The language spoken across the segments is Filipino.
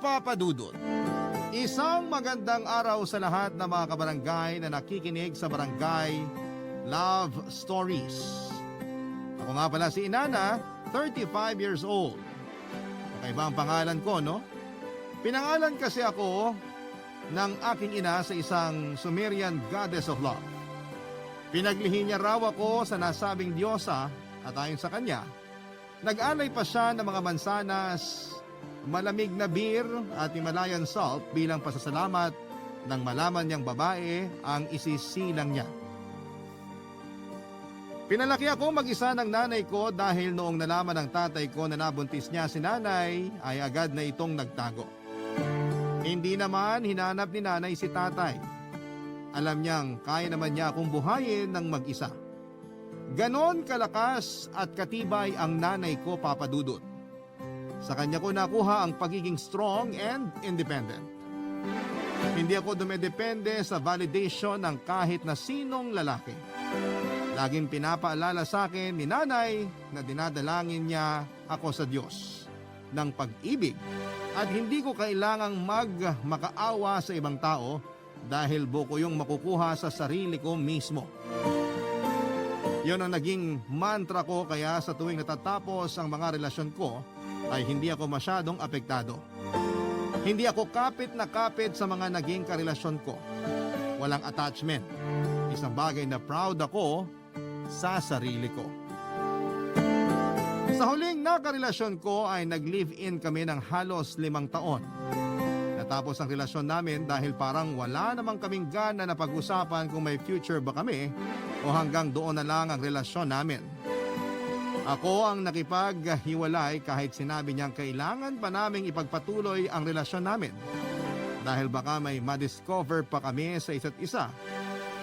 Papa Dudut. Isang magandang araw sa lahat ng mga kabarangay na nakikinig sa Barangay Love Stories. Ako nga pala si Inana, 35 years old. Kakaiba ang pangalan ko, no? Pinangalan kasi ako ng aking ina sa isang Sumerian goddess of love. Pinaglihi niya raw ako sa nasabing diyosa at ayon sa kanya, nag-alay pa siya ng mga mansanas, malamig na beer at Himalayan salt bilang pasasalamat nang malaman niyang babae ang isisilang niya. Pinalaki ako mag-isa ng nanay ko dahil noong nalaman ng tatay ko na nabuntis niya si nanay ay agad na itong nagtago. Hindi naman hinanap ni nanay si tatay. Alam niyang kaya naman niya akong buhayin ng mag-isa. Ganon kalakas at katibay ang nanay ko, Papa Dudut. Sa kanya ko nakuha ang pagiging strong and independent. Hindi ako dumedepende sa validation ng kahit na sinong lalaki. Laging pinapaalala sa akin ni nanay na dinadalangin niya ako sa Diyos ng pag-ibig at hindi ko kailangang makaawa sa ibang tao dahil buko yung makukuha sa sarili ko mismo. Yon ang naging mantra ko kaya sa tuwing natatapos ang mga relasyon ko ay hindi ako masyadong apektado. Hindi ako kapit na kapit sa mga naging karelasyon ko. Walang attachment. Isang bagay na proud ako sa sarili ko. Sa huling nakarelasyon ko ay nag-live-in kami ng halos 5 taon. Natapos ang relasyon namin dahil parang wala namang kaming gana na pag-usapan kung may future ba kami o hanggang doon na lang ang relasyon namin. Ako ang nakipaghiwalay kahit sinabi niyang kailangan pa naming ipagpatuloy ang relasyon namin dahil baka may madiscover pa kami sa isa't isa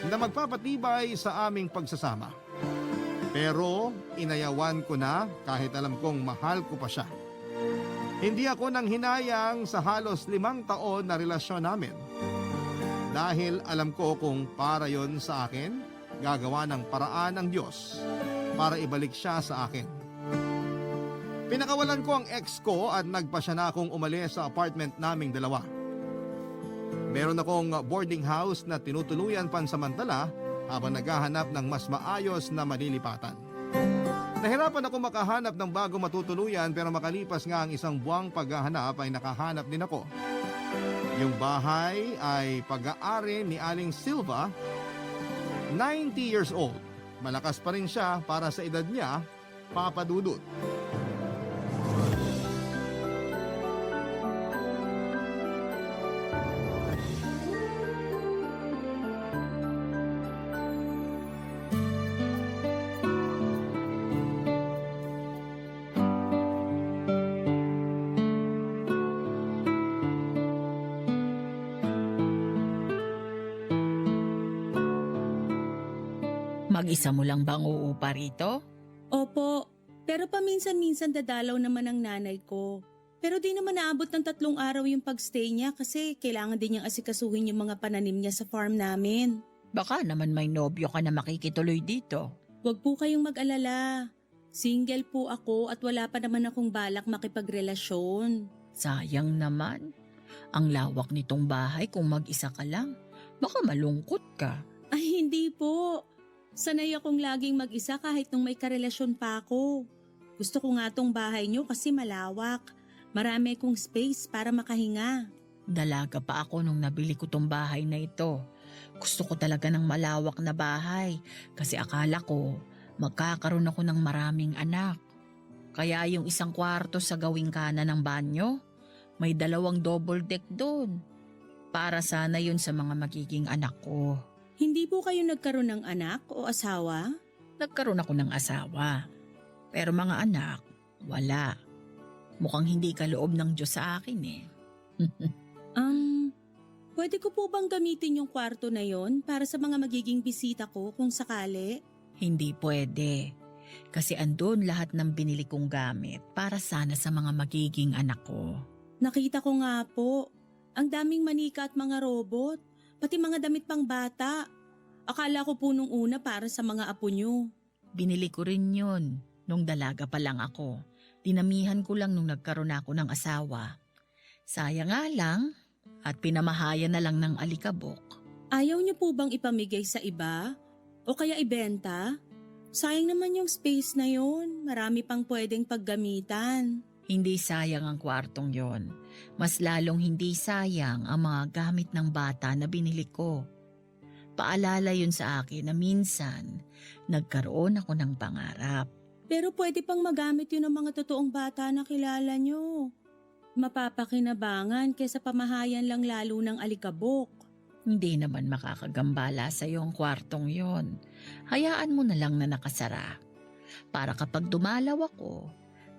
na magpapatibay sa aming pagsasama. Pero inayawan ko na kahit alam kong mahal ko pa siya. Hindi ako nang hinayang sa halos 5 taon na relasyon namin. Dahil alam ko kung para yon sa akin, gagawa ng paraan ng Diyos para ibalik siya sa akin. Pinakawalan ko ang ex ko at nagpa siya na akong umalis sa apartment naming dalawa. Meron akong boarding house na tinutuluyan pansamantala habang naghahanap ng mas maayos na malilipatan. Nahirapan ako makahanap ng bago matutuluyan pero makalipas nga ang 1 buwang paghahanap ay nakahanap din ako. Yung bahay ay pag-aari ni Aling Silva, 90 years old. Malakas pa rin siya para sa edad niya, Papa Dudut. Mag-isa mo lang bang uupa rito? Opo, pero paminsan-minsan dadalaw naman ang nanay ko. Pero di naman naabot ng 3 araw yung pagstay niya kasi kailangan din niyang asikasuhin yung mga pananim niya sa farm namin. Baka naman may nobyo ka na makikituloy dito. Huwag po kayong mag-alala. Single po ako at wala pa naman akong balak makipagrelasyon. Sayang naman. Ang lawak nitong bahay kung mag-isa ka lang. Baka malungkot ka. Ay hindi po. Sanay akong laging mag-isa kahit nung may karelasyon pa ako. Gusto ko nga tong bahay niyo kasi malawak. Marami akong space para makahinga. Dalaga pa ako nung nabili ko tong bahay na ito. Gusto ko talaga ng malawak na bahay kasi akala ko magkakaroon ako ng maraming anak. Kaya yung 1 kwarto sa gawing kanan ng banyo, may 2 double deck doon. Para sana yun sa mga magiging anak ko. Hindi po kayo nagkaroon ng anak o asawa? Nagkaroon ako ng asawa. Pero mga anak, wala. Mukhang hindi kaloob ng Diyos sa akin eh. Pwede ko po bang gamitin yung kwarto na yon para sa mga magiging bisita ko kung sakali? Hindi pwede. Kasi andun lahat ng binili kong gamit para sana sa mga magiging anak ko. Nakita ko nga po. Ang daming manika at mga robot. Pati mga damit pang bata. Akala ko po nung una para sa mga apo nyo. Binili ko rin yun nung dalaga pa lang ako. Dinamihan ko lang nung nagkaroon ako ng asawa. Sayang nga lang at pinamahayan na lang ng alikabok. Ayaw niyo po bang ipamigay sa iba? O kaya ibenta? Sayang naman yung space na yun. Marami pang pwedeng paggamitan. Hindi sayang ang kwartong yon. Mas lalong hindi sayang ang mga gamit ng bata na binili ko. Paalala yun sa akin na minsan nagkaroon ako ng pangarap. Pero pwede pang magamit yun ng mga totoong bata na kilala nyo. Mapapakinabangan kesa pamahayan lang lalo ng alikabok. Hindi naman makakagambala sa iyo ang kwartong yon. Hayaan mo na lang na nakasara. Para kapag dumalaw ako,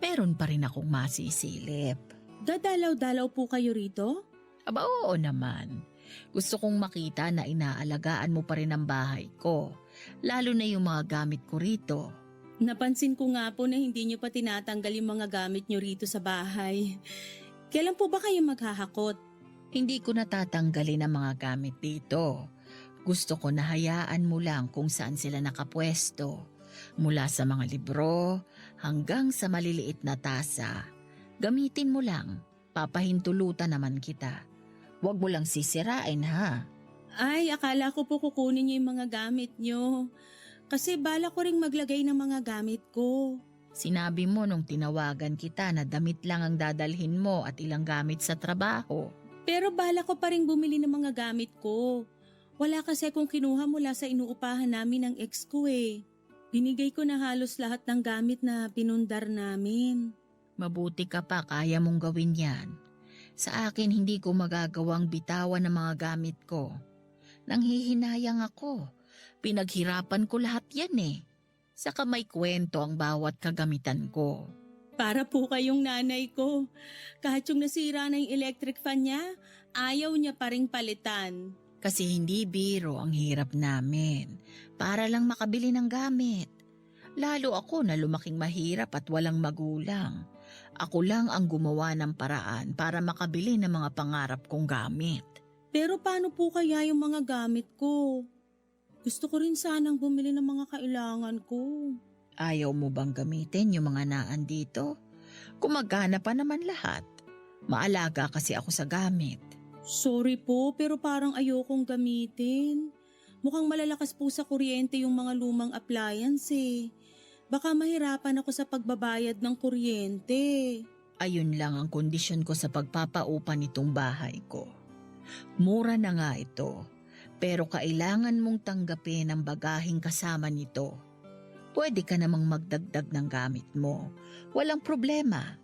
meron pa rin akong masisilip. Dadalaw-dalaw po kayo rito? Aba oo naman. Gusto kong makita na inaalagaan mo pa rin ang bahay ko. Lalo na yung mga gamit ko rito. Napansin ko nga po na hindi nyo pa tinatanggal yung mga gamit nyo rito sa bahay. Kailan po ba kayo maghahakot? Hindi ko natatanggalin ang mga gamit dito. Gusto ko na hayaan mo lang kung saan sila nakapwesto. Mula sa mga libro hanggang sa maliliit na tasa. Gamitin mo lang. Papahintulutan naman kita. Huwag mo lang sisirain ha. Ay, akala ko po kukunin nyo yung mga gamit nyo. Kasi bala ko ring maglagay ng mga gamit ko. Sinabi mo nung tinawagan kita na damit lang ang dadalhin mo at ilang gamit sa trabaho. Pero bala ko pa rin bumili ng mga gamit ko. Wala kasi akong kinuha mula sa inuupahan namin ng ex ko eh. Binigay ko na halos lahat ng gamit na pinundar namin. Mabuti ka pa, kaya mong gawin yan. Sa akin hindi ko magagawang bitawan ng mga gamit ko. Nanghihinayang ako. Pinaghirapan ko lahat yan eh. Saka may kwento ang bawat kagamitan ko. Para po kayong nanay ko. Kahit yung nasira na yung electric fan niya, ayaw niya pa ring palitan. Kasi hindi biro ang hirap namin. Para lang makabili ng gamit. Lalo ako na lumaking mahirap at walang magulang. Ako lang ang gumawa ng paraan para makabili ng mga pangarap kong gamit. Pero paano po kaya yung mga gamit ko? Gusto ko rin sanang bumili ng mga kailangan ko. Ayaw mo bang gamitin yung mga naan dito? Gumagana pa naman lahat. Maalaga kasi ako sa gamit. Sorry po, pero parang ayokong gamitin. Mukhang malalakas po sa kuryente yung mga lumang appliance eh. Baka mahirapan ako sa pagbabayad ng kuryente. Ayun lang ang kondisyon ko sa pagpapaupa nitong bahay ko. Mura na nga ito, pero kailangan mong tanggapin ang bagaheng kasama nito. Pwede ka namang magdagdag ng gamit mo. Walang problema.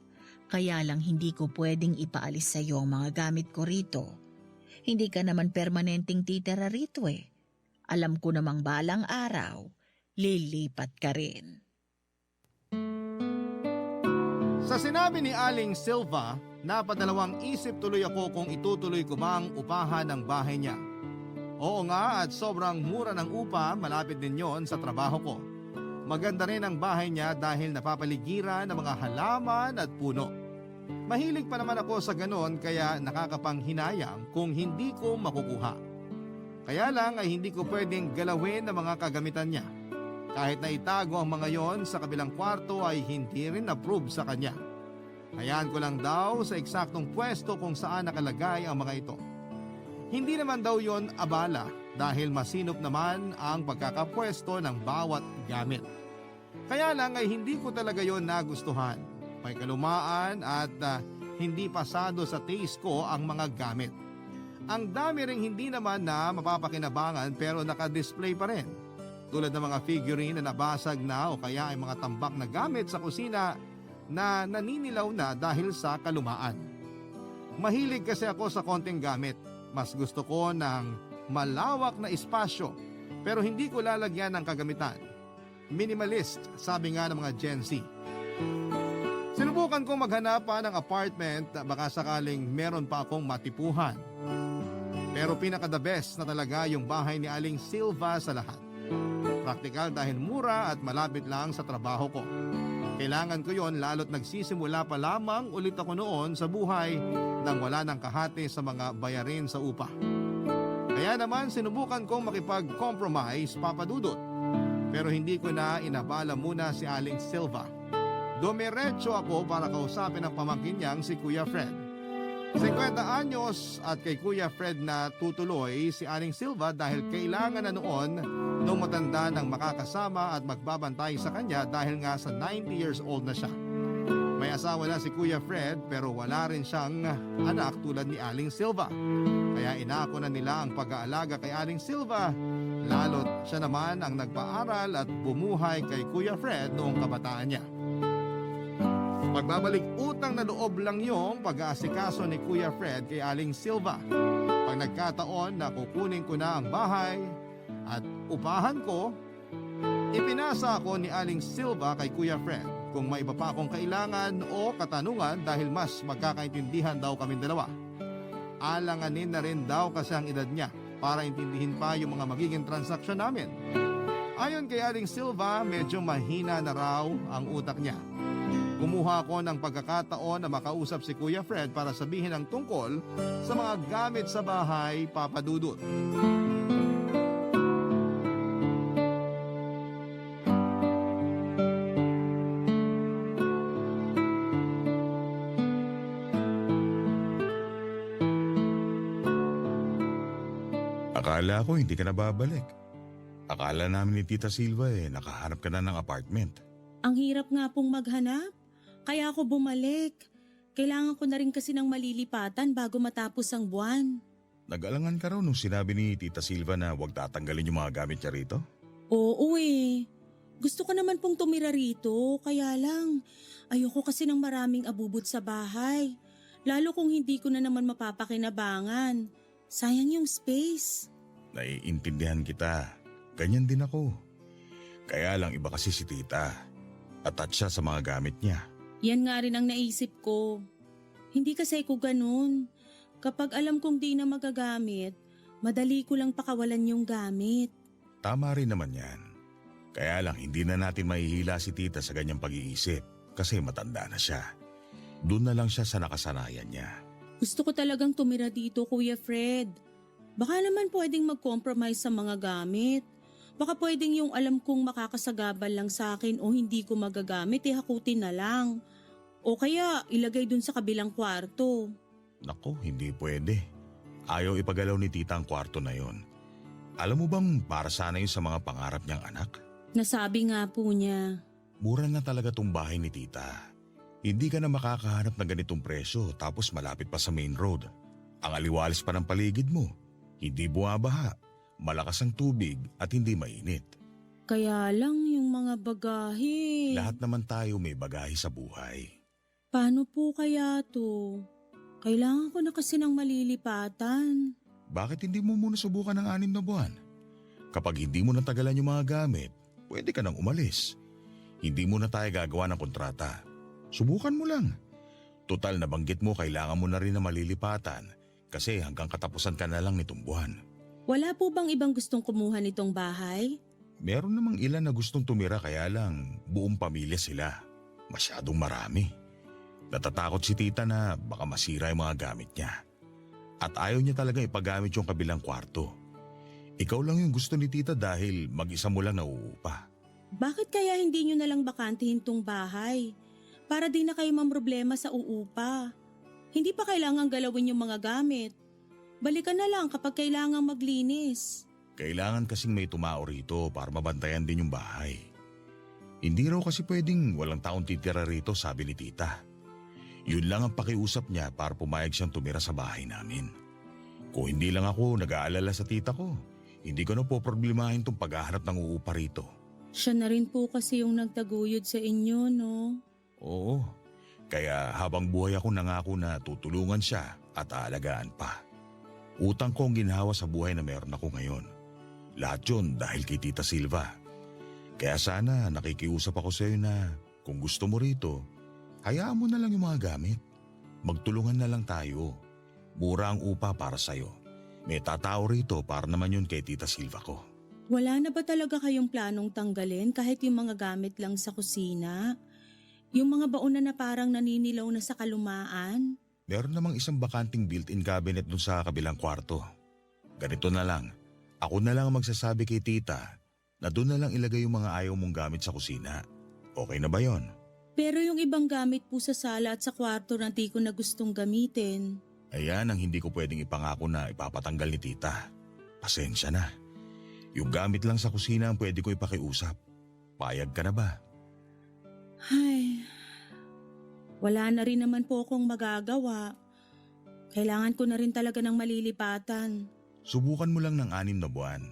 Kaya lang hindi ko pwedeng ipaalis sa iyo ang mga gamit ko rito. Hindi ka naman permanenteng titira rito eh. Alam ko namang balang araw, lilipat ka rin. Sa sinabi ni Aling Silva, napadalawang isip tuloy ako kung itutuloy ko ba ang upahan ng bahay niya. Oo nga, at sobrang mura ng upa, malapit din yon sa trabaho ko. Maganda rin ang bahay niya dahil napapaligiran ng mga halaman at puno. Mahilig pa naman ako sa ganon kaya nakakapanghinayang kung hindi ko makukuha. Kaya lang ay hindi ko pwedeng galawin ang mga kagamitan niya. Kahit na itago ang mga yon sa kabilang kwarto ay hindi rin approve sa kanya. Hayaan ko lang daw sa eksaktong pwesto kung saan nakalagay ang mga ito. Hindi naman daw yon abala dahil masinop naman ang pagkakapwesto ng bawat gamit. Kaya lang ay hindi ko talaga yon nagustuhan. May kalumaan at hindi pasado sa taste ko ang mga gamit. Ang dami ring hindi naman na mapapakinabangan pero nakadisplay pa rin. Tulad ng mga figurine na nabasag na o kaya ay mga tambak na gamit sa kusina na naninilaw na dahil sa kalumaan. Mahilig kasi ako sa konting gamit. Mas gusto ko ng malawak na espasyo pero hindi ko lalagyan ng kagamitan. Minimalist, sabi nga ng mga Gen Z. Sinubukan kong maghanap pa ng apartment baka sakaling meron pa akong matipuhan. Pero pinaka the best na talaga yung bahay ni Aling Silva sa lahat. Praktikal dahil mura at malapit lang sa trabaho ko. Kailangan ko yon lalo't nagsisimula pa lamang ulit ako noon sa buhay nang wala ng kahati sa mga bayarin sa upa. Kaya naman sinubukan kong makipag-compromise, Papa Dudut. Pero hindi ko na inabala muna si Aling Silva. Dumiretso ako para kausapin ang pamangkin niyang si Kuya Fred. 50 anyos at kay Kuya Fred na tutuloy si Aling Silva dahil kailangan na noon nung matanda ng makakasama at magbabantay sa kanya dahil nga sa 90 years old na siya. May asawa na si Kuya Fred pero wala rin siyang anak tulad ni Aling Silva. Kaya inako na nila ang pag-aalaga kay Aling Silva, lalo't siya naman ang nagpaaral at bumuhay kay Kuya Fred noong kabataan niya. Pagbabalik utang na loob lang yung pag-aasikaso ni Kuya Fred kay Aling Silva. Pag nagkataon na kukunin ko na ang bahay at upahan ko, ipinasa ako ni Aling Silva kay Kuya Fred kung may iba pa akong kailangan o katanungan dahil mas magkakaintindihan daw kaming dalawa. Alanganin na rin daw kasi ang edad niya para intindihin pa yung mga magiging transaksyon namin. Ayon kay Aling Silva, medyo mahina na raw ang utak niya. Kumuha ko ng pagkakataon na makausap si Kuya Fred para sabihin ang tungkol sa mga gamit sa bahay, Papa Dudut. Akala ko hindi ka na babalik. Akala namin ni Tita Silva nakahanap ka na ng apartment. Ang hirap nga pong maghanap. Kaya ako bumalik. Kailangan ko na rin kasi ng malilipatan bago matapos ang buwan. Nag-alangan ka raw nung sinabi ni Tita Silva na huwag tatanggalin yung mga gamit niya rito? Oo eh. Gusto ko naman pong tumira rito, kaya lang ayoko kasi ng maraming abubot sa bahay. Lalo kung hindi ko na naman mapapakinabangan. Sayang yung space. Naiintindihan kita. Ganyan din ako. Kaya lang iba kasi si Tita. Attach siya sa mga gamit niya. Yan nga rin ang naisip ko. Hindi kasi ko ganun. Kapag alam kong di na magagamit, madali ko lang pakawalan yung gamit. Tama rin naman yan. Kaya lang hindi na natin mahihila si Tita sa ganyang pag-iisip kasi matanda na siya. Doon na lang siya sa nakasanayan niya. Gusto ko talagang tumira dito, Kuya Fred. Baka naman pwedeng mag-compromise sa mga gamit. Baka pwedeng yung alam kong makakasagabal lang sa akin o hindi ko magagamit, hakutin na lang. O kaya ilagay dun sa kabilang kwarto. Naku, hindi pwede. Ayaw ipagalaw ni Tita ang kwarto na yon. Alam mo bang para sana yun sa mga pangarap niyang anak? Nasabi nga po niya. Mura na talaga tong bahay ni Tita. Hindi ka na makakahanap ng ganitong presyo tapos malapit pa sa main road. Ang aliwalas pa ng paligid mo. Hindi bumabaha. Malakas ang tubig at hindi mainit. Kaya lang yung mga bagahe. Lahat naman tayo may bagahe sa buhay. Paano po kaya to? Kailangan ko na kasi ng malilipatan. Bakit hindi mo muna subukan ng 6 na buwan? Kapag hindi mo natagalan yung mga gamit, pwede ka nang umalis. Hindi mo na tayo gagawa ng kontrata. Subukan mo lang. Total nabanggit mo kailangan mo na rin na malilipatan kasi hanggang katapusan ka na lang nitong buwan. Wala po bang ibang gustong kumuha nitong bahay? Meron namang ilan na gustong tumira kaya lang buong pamilya sila. Masyadong marami. Natatakot si Tita na baka masira yung mga gamit niya. At ayaw niya talaga ipagamit yung kabilang kwarto. Ikaw lang yung gusto ni Tita dahil mag-isa mo lang nauupa. Bakit kaya hindi nyo nalang bakantihin tong bahay? Para di na kayo mamroblema sa uupa. Hindi pa kailangang galawin yung mga gamit. Balikan na lang kapag kailangang maglinis. Kailangan kasing may tumao rito para mabantayan din yung bahay. Hindi raw kasi pwedeng walang taong titira rito, sabi ni Tita. Yun lang ang pakiusap niya para pumayag siyang tumira sa bahay namin. Kung hindi lang ako nag-aalala sa tita ko, hindi ko na po problemahin tong paghahanap ng uupa rito. Siya na rin po kasi yung nagtaguyod sa inyo, no? Oo, kaya habang buhay ako nangako na tutulungan siya at aalagaan pa. Utang ko ang ginhawa sa buhay na meron ako ngayon. Lahat yun dahil kay Tita Silva. Kaya sana nakikiusap ako sa iyo na kung gusto mo rito, hayaan mo na lang yung mga gamit. Magtulungan na lang tayo. Mura ang upa para sa'yo. May tatao rito para naman yun kay Tita Silva ko. Wala na ba talaga kayong planong tanggalin kahit yung mga gamit lang sa kusina? Yung mga baon na parang naninilaw na sa kalumaan? Meron namang isang bakanting built-in cabinet dun sa kabilang kwarto. Ganito na lang. Ako na lang ang magsasabi kay Tita na doon na lang ilagay yung mga ayaw mong gamit sa kusina. Okay na ba yon? Pero yung ibang gamit po sa sala at sa kwarto na di ko na gustong gamitin. Ayan ang hindi ko pwedeng ipangako na ipapatanggal ni tita. Pasensya na. Yung gamit lang sa kusina ang pwede ko ipakiusap. Payag ka na ba? Ay, wala na rin naman po akong magagawa. Kailangan ko na rin talaga ng malilipatan. Subukan mo lang ng 6 na buwan.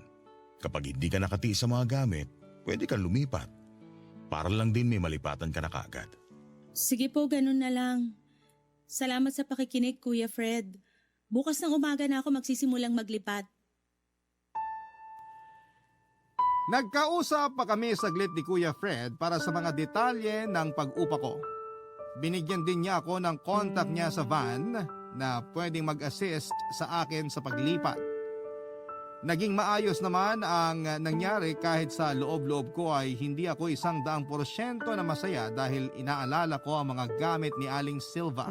Kapag hindi ka nakati sa mga gamit, pwede kang lumipat. Para lang din may malipatan ka na kaagad. Sige po, ganun na lang. Salamat sa pakikinig, Kuya Fred. Bukas ng umaga na ako magsisimulang maglipat. Nagkausap pa kami saglit ni Kuya Fred para sa mga detalye ng pag-upa ko. Binigyan din niya ako ng contact niya sa van na pwedeng mag-assist sa akin sa paglipat. Naging maayos naman ang nangyari kahit sa loob-loob ko ay hindi ako 100% na masaya dahil inaalala ko ang mga gamit ni Aling Silva.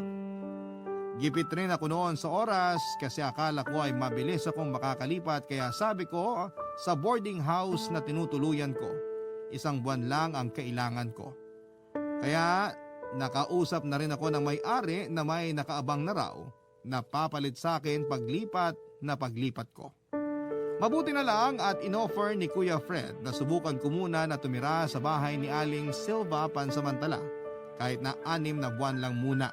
Gipit rin ako noon sa oras kasi akala ko ay mabilis akong makakalipat kaya sabi ko sa boarding house na tinutuluyan ko, 1 buwan lang ang kailangan ko. Kaya nakausap na rin ako ng may-ari na may nakaabang na raw na papalit sa akin paglipat ko. Mabuti na lang at inoffer ni Kuya Fred na subukan ko muna na tumira sa bahay ni Aling Silva pansamantala kahit na 6 na buwan lang muna.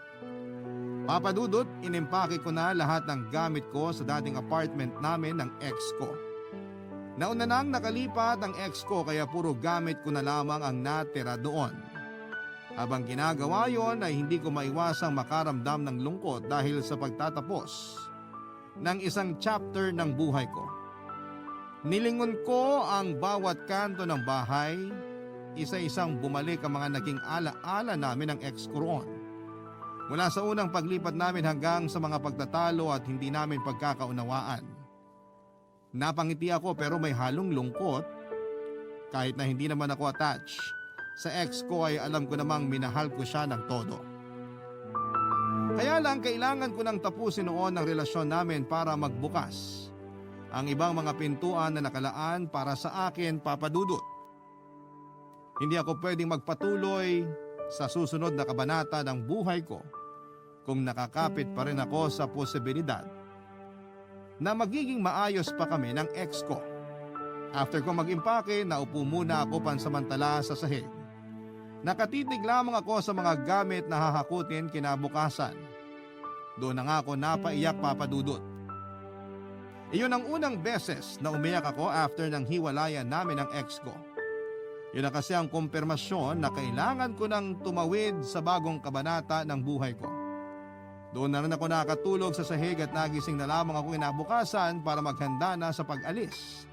Papadudot, inimpake ko na lahat ng gamit ko sa dating apartment namin ng ex ko. Nauna nang nakalipat ang ex ko kaya puro gamit ko na lamang ang natira doon. Habang ginagawa yon ay hindi ko maiwasang makaramdam ng lungkot dahil sa pagtatapos ng isang chapter ng buhay ko. Nilingon ko ang bawat kanto ng bahay, isa-isang bumalik ang mga naging ala-ala namin ng ex ko roon. Mula sa unang paglipat namin hanggang sa mga pagtatalo at hindi namin pagkakaunawaan. Napangiti ako pero may halong lungkot kahit na hindi naman ako attached. Sa ex ko ay alam ko namang minahal ko siya ng todo. Kaya lang kailangan ko nang tapusin noon ang relasyon namin para magbukas ang ibang mga pintuan na nakalaan para sa akin, Papadudot. Hindi ako pwedeng magpatuloy sa susunod na kabanata ng buhay ko kung nakakapit pa rin ako sa posibilidad na magiging maayos pa kami ng ex ko. After ko mag-impake, naupo muna ako pansamantala sa sahig. Nakatitig lamang ako sa mga gamit na hahakutin kinabukasan. Doon na nga ako napaiyak, Papadudot. Iyon ang unang beses na umiyak ako after ng hiwalayan namin ng ex ko. Yun na kasi ang kumpirmasyon na kailangan ko nang tumawid sa bagong kabanata ng buhay ko. Doon na rin ako nakatulog sa sahig at nagising na lamang ako kinabukasan para maghanda na sa pag-alis.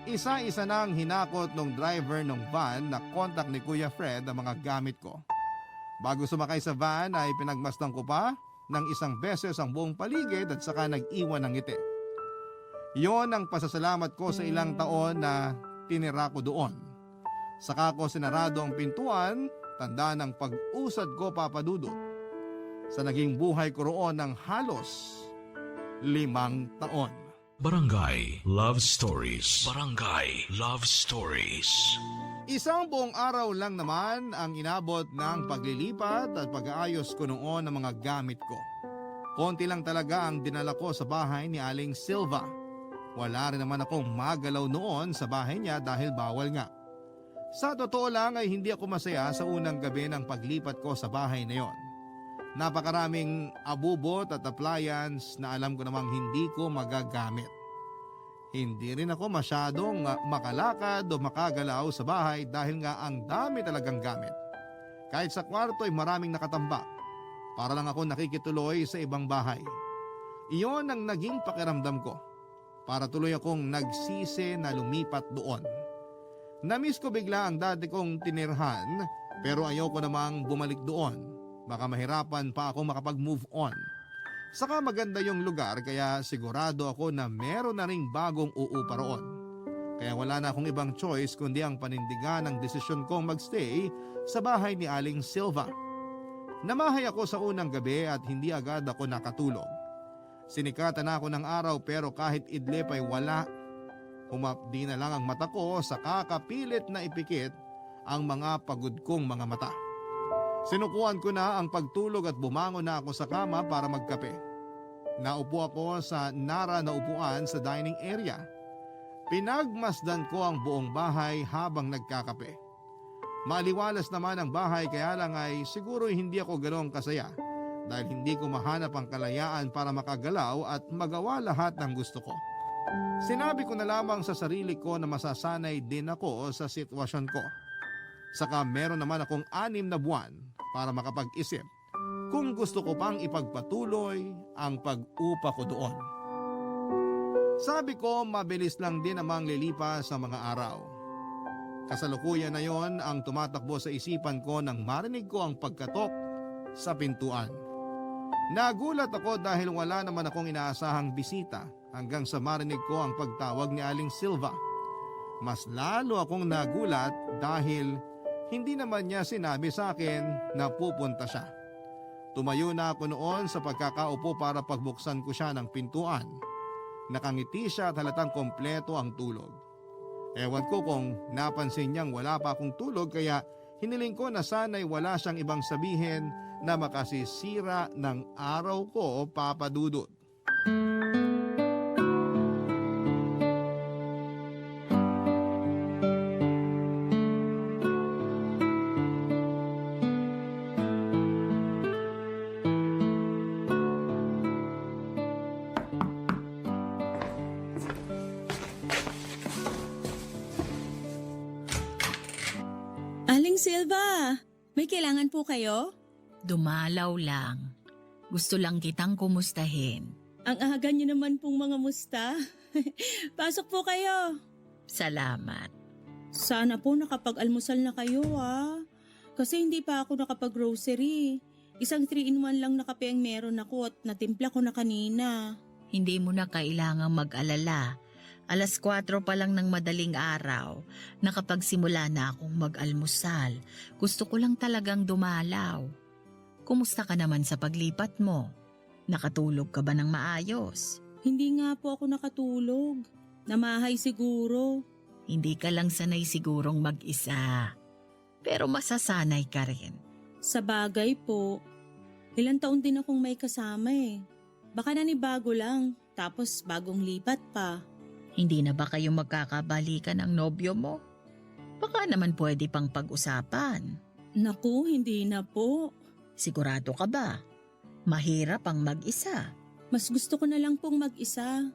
Isa-isa nang hinakot ng driver ng van na kontak ni Kuya Fred ang mga gamit ko. Bago sumakay sa van ay pinagmasdan ko pa ng 1 beses ang buong paligid at saka nag-iwan ng ngiti. Yon ang pasasalamat ko sa ilang taon na tinira ko doon. Saka ko sinarado ang pintuan, tanda ng pag-usad ko, Papadudot, sa naging buhay ko roon ng halos 5 taon. Barangay Love Stories. Barangay Love Stories. Isang buong araw lang naman ang inabot ng paglilipat at pag-aayos ko noon ng mga gamit ko. Konti lang talaga ang dinala ko sa bahay ni Aling Silva. Wala rin naman akong magalaw noon sa bahay niya dahil bawal nga. Sa totoo lang ay hindi ako masaya sa unang gabi ng paglipat ko sa bahay na yon. Napakaraming abubot at appliance na alam ko namang hindi ko magagamit. Hindi rin ako masyadong makalakad o makagalaw sa bahay dahil nga ang dami talagang gamit. Kahit sa kwarto ay maraming nakatambak. Para lang ako nakikituloy sa ibang bahay. Iyon ang naging pakiramdam ko. Para tuloy akong nagsisi na lumipat doon. Namiss ko bigla ang dati kong tinirhan pero ayoko namang bumalik doon. Baka mahirapan pa ako makapag-move on. Saka maganda yung lugar kaya sigurado ako na meron na ring bagong uupa roon. Kaya wala na akong ibang choice kundi ang panindigan ng desisyon kong magstay sa bahay ni Aling Silva. Namahay ako sa unang gabi at hindi agad ako nakatulog. Sinikatan na ako ng araw pero kahit idlip ay wala. Humapdi na lang ang mata ko sa kakapilit na ipikit ang mga pagod kong mga mata. Sinukuan ko na ang pagtulog at bumangon na ako sa kama para magkape. Naupo ako sa nara na upuan sa dining area. Pinagmasdan ko ang buong bahay habang nagkakape. Maliwalas naman ang bahay kaya lang ay siguro hindi ako ganoong kasaya dahil hindi ko mahanap ang kalayaan para makagalaw at magawa lahat ng gusto ko. Sinabi ko na lamang sa sarili ko na masasanay din ako sa sitwasyon ko. Saka meron naman akong 6 na buwan para makapag-isip kung gusto ko pang ipagpatuloy ang pag-upa ko doon. Sabi ko mabilis lang din namang lilipas sa mga araw. Kasalukuyan na yon ang tumatakbo sa isipan ko nang marinig ko ang pagkatok sa pintuan. Nagulat ako dahil wala naman akong inaasahang bisita hanggang sa marinig ko ang pagtawag ni Aling Silva. Mas lalo akong nagulat dahil hindi naman niya sinabi sa akin na pupunta siya. Tumayo na ako noon sa pagkakaupo para pagbuksan ko siya ng pintuan. Nakangiti siya at halatang kompleto ang tulog. Ewan ko kung napansin niyang wala pa akong tulog kaya hiniling ko na sana'y wala siyang ibang sabihin na makasisira ng araw ko, Papa Dudut. Aling Silva, may kailangan po kayo? Dumalaw lang. Gusto lang kitang kumustahin. Ang aga niyo naman pong mga musta. Pasok po kayo. Salamat. Sana po nakapag-almusal na kayo Kasi hindi pa ako nakapag-grocery. Isang 3-in-1 lang na kape ang meron ako at natimpla ko na kanina. Hindi mo na kailangang mag-alala. 4:00 pa lang ng madaling araw, nakapagsimula na akong mag-almusal. Gusto ko lang talagang dumalaw. Kumusta ka naman sa paglipat mo? Nakatulog ka ba ng maayos? Hindi nga po ako nakatulog. Namahay siguro. Hindi ka lang sanay sigurong mag-isa. Pero masasanay ka rin. Sa bagay po. Ilang taon din akong may kasama Baka nanibago lang, tapos bagong lipat pa. Hindi na ba kayo magkakabalikan ng nobyo mo? Baka naman pwede pang pag-usapan. Naku, hindi na po. Sigurado ka ba? Mahirap ang mag-isa. Mas gusto ko na lang pong mag-isa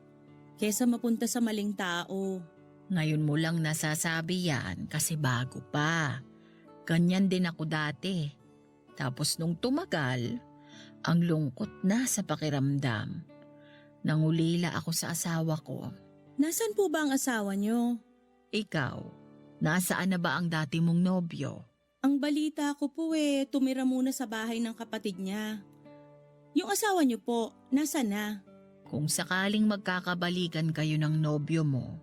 kesa mapunta sa maling tao. Ngayon mo lang nasasabi yan kasi bago pa. Ganyan din ako dati. Tapos nung tumagal, ang lungkot na sa pakiramdam. Nangulila ako sa asawa ko. Nasaan po ba ang asawa niyo? Ikaw, nasaan na ba ang dati mong nobyo? Ang balita ko po tumira muna sa bahay ng kapatid niya. Yung asawa niyo po, nasaan na? Kung sakaling magkakabalikan kayo ng nobyo mo,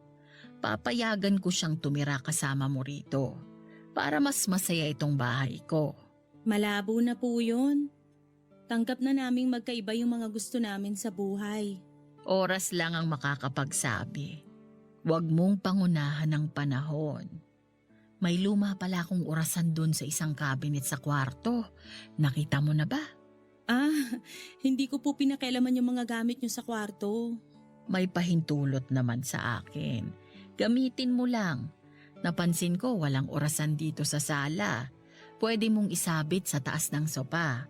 papayagan ko siyang tumira kasama mo rito para mas masaya itong bahay ko. Malabo na po yun. Tanggap na naming magkaiba yung mga gusto namin sa buhay. Oras lang ang makakapagsabi. Huwag mong pangunahan ng panahon. May luma pala akong orasan dun sa isang cabinet sa kwarto. Nakita mo na ba? Hindi ko po pinakialaman yung mga gamit niyo sa kwarto. May pahintulot naman sa akin. Gamitin mo lang. Napansin ko walang orasan dito sa sala. Pwede mong isabit sa taas ng sopa.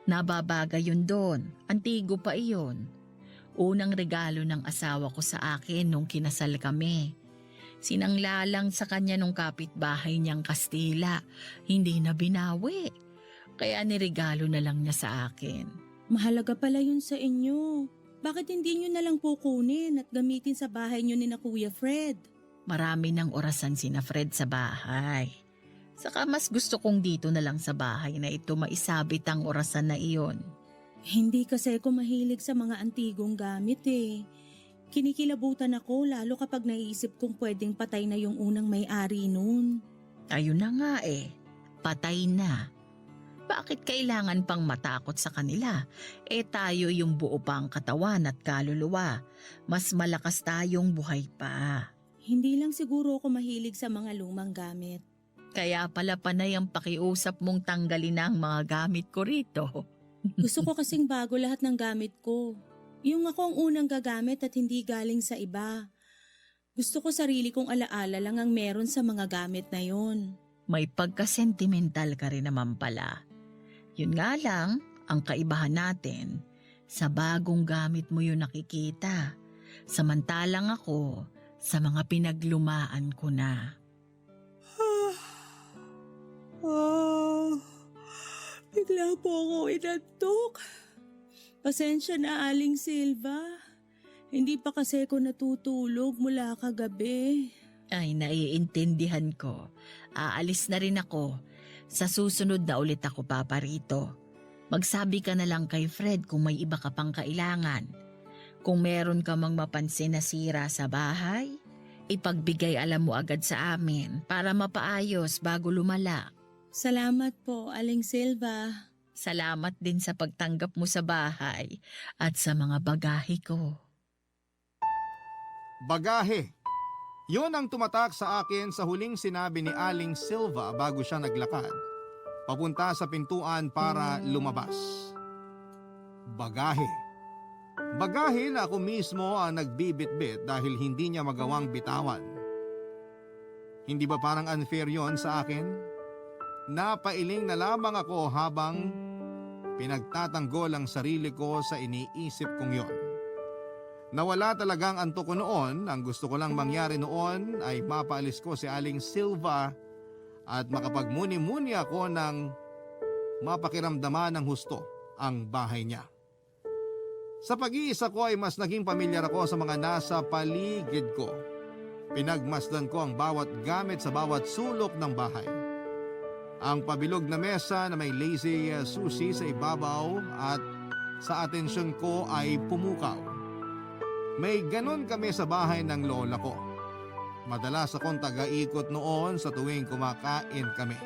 Nababagay yun doon. Antigo pa iyon. Unang regalo ng asawa ko sa akin nung kinasal kami. Sinangla lang sa kanya nung kapitbahay niyang Kastila. Hindi na binawi. Kaya niregalo na lang niya sa akin. Mahalaga pala yun sa inyo. Bakit hindi niyo na lang po kunin at gamitin sa bahay niyo ni na Kuya Fred? Marami ng orasan sina Fred sa bahay. Saka mas gusto kong dito na lang sa bahay na ito maisabit ang orasan na iyon. Hindi kasi ako mahilig sa mga antigong gamit Kinikilabutan ako lalo kapag naiisip kong pwedeng patay na yung unang may-ari nun. Ayun na nga patay na. Bakit kailangan pang matakot sa kanila? Tayo yung buo pa ang katawan at kaluluwa. Mas malakas tayong buhay pa. Hindi lang siguro ako mahilig sa mga lumang gamit. Kaya pala panay ang pakiusap mong tanggalin na ang mga gamit ko rito. Gusto ko kasing bago lahat ng gamit ko. Yung ako ang unang gagamit at hindi galing sa iba. Gusto ko sarili kong alaala lang ang meron sa mga gamit na yon. May pagka-sentimental ka rin naman pala. Yun nga lang, ang kaibahan natin, sa bagong gamit mo yun nakikita. Samantalang ako, sa mga pinaglumaan ko na. Bigla po ako inantok. Pasensya na, Aling Silva. Hindi pa kasi ako natutulog mula kagabi. Ay, naiintindihan ko. Aalis na rin ako. Sa susunod na ulit ako paparito. Magsabi ka na lang kay Fred kung may iba ka pang kailangan. Kung meron ka mang mapansin na sira sa bahay, ipagbigay alam mo agad sa amin para mapaayos bago lumala. Salamat po, Aling Silva. Salamat din sa pagtanggap mo sa bahay at sa mga bagahe ko. Bagahe. Yun ang tumatak sa akin sa huling sinabi ni Aling Silva bago siya naglakad. Papunta sa pintuan para lumabas. Bagahe. Bagahe na ako mismo ang nagbibitbit dahil hindi niya magawang bitawan. Hindi ba parang unfair yon sa akin? Napailing na lamang ako habang pinagtatanggol ang sarili ko sa iniisip kong yon. Nawala talagang antok ko noon. Ang gusto ko lang mangyari noon ay mapaalis ko si Aling Silva at makapagmuni-muni ako ng mapakiramdaman ng husto ang bahay niya. Sa pag-iisa ko ay mas naging pamilyar ako sa mga nasa paligid ko. Pinagmasdan ko ang bawat gamit sa bawat sulok ng bahay. Ang pabilog na mesa na may lazy susi sa ibabaw at sa atensyon ko ay pumukaw. May ganon kami sa bahay ng lola ko. Madalas akong taga-ikot noon sa tuwing kumakain kami.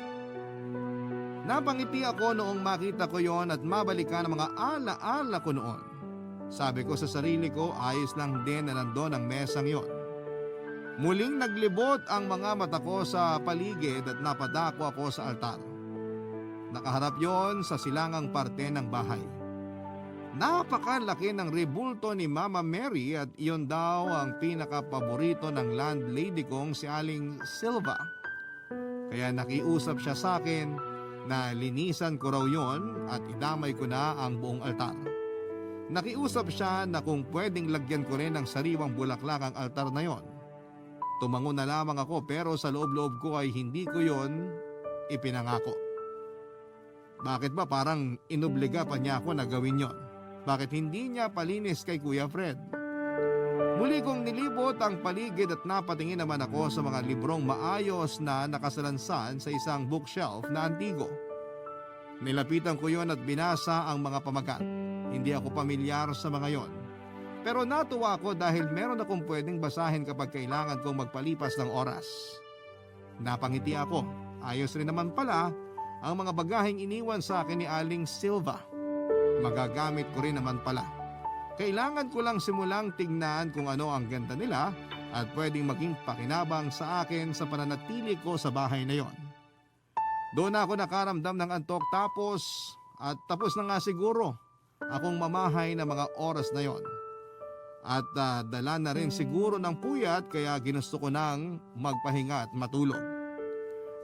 Napangiti ako noong makita ko yon at mabalikan ang mga ala-ala ko noon. Sabi ko sa sarili ko, ayos lang din na nandun ang mesang yon. Muling naglibot ang mga mata ko sa paligid at napadako ako sa altar. Nakaharap yon sa silangang parte ng bahay. Napakalaki ng rebulto ni Mama Mary at iyon daw ang pinakapaborito ng landlady kong si Aling Silva. Kaya nakiusap siya sa akin na linisan ko raw yon at idamay ko na ang buong altar. Nakiusap siya na kung pwedeng lagyan ko rin ng sariwang bulaklak ang altar na yon. Tumango na lamang ako pero sa loob-loob ko ay hindi ko yon ipinangako. Bakit ba parang inobliga pa niya ako na gawin yon? Bakit hindi niya palinis kay Kuya Fred? Muli kong nilibot ang paligid at napatingin naman ako sa mga librong maayos na nakasalansan sa isang bookshelf na antigo. Nilapitan ko yon at binasa ang mga pamagat. Hindi ako pamilyar sa mga yon. Pero natuwa ako dahil meron akong pwedeng basahin kapag kailangan kong magpalipas ng oras. Napangiti ako. Ayos rin naman pala ang mga bagaheng iniwan sa akin ni Aling Silva. Magagamit ko rin naman pala. Kailangan ko lang simulang tignan kung ano ang ganda nila at pwedeng maging pakinabang sa akin sa pananatili ko sa bahay na yon. Doon ako nakaramdam ng antok tapos na nga siguro akong mamahay na mga oras na yon. At dala na rin siguro ng puyat kaya ginusto ko nang magpahinga at matulog.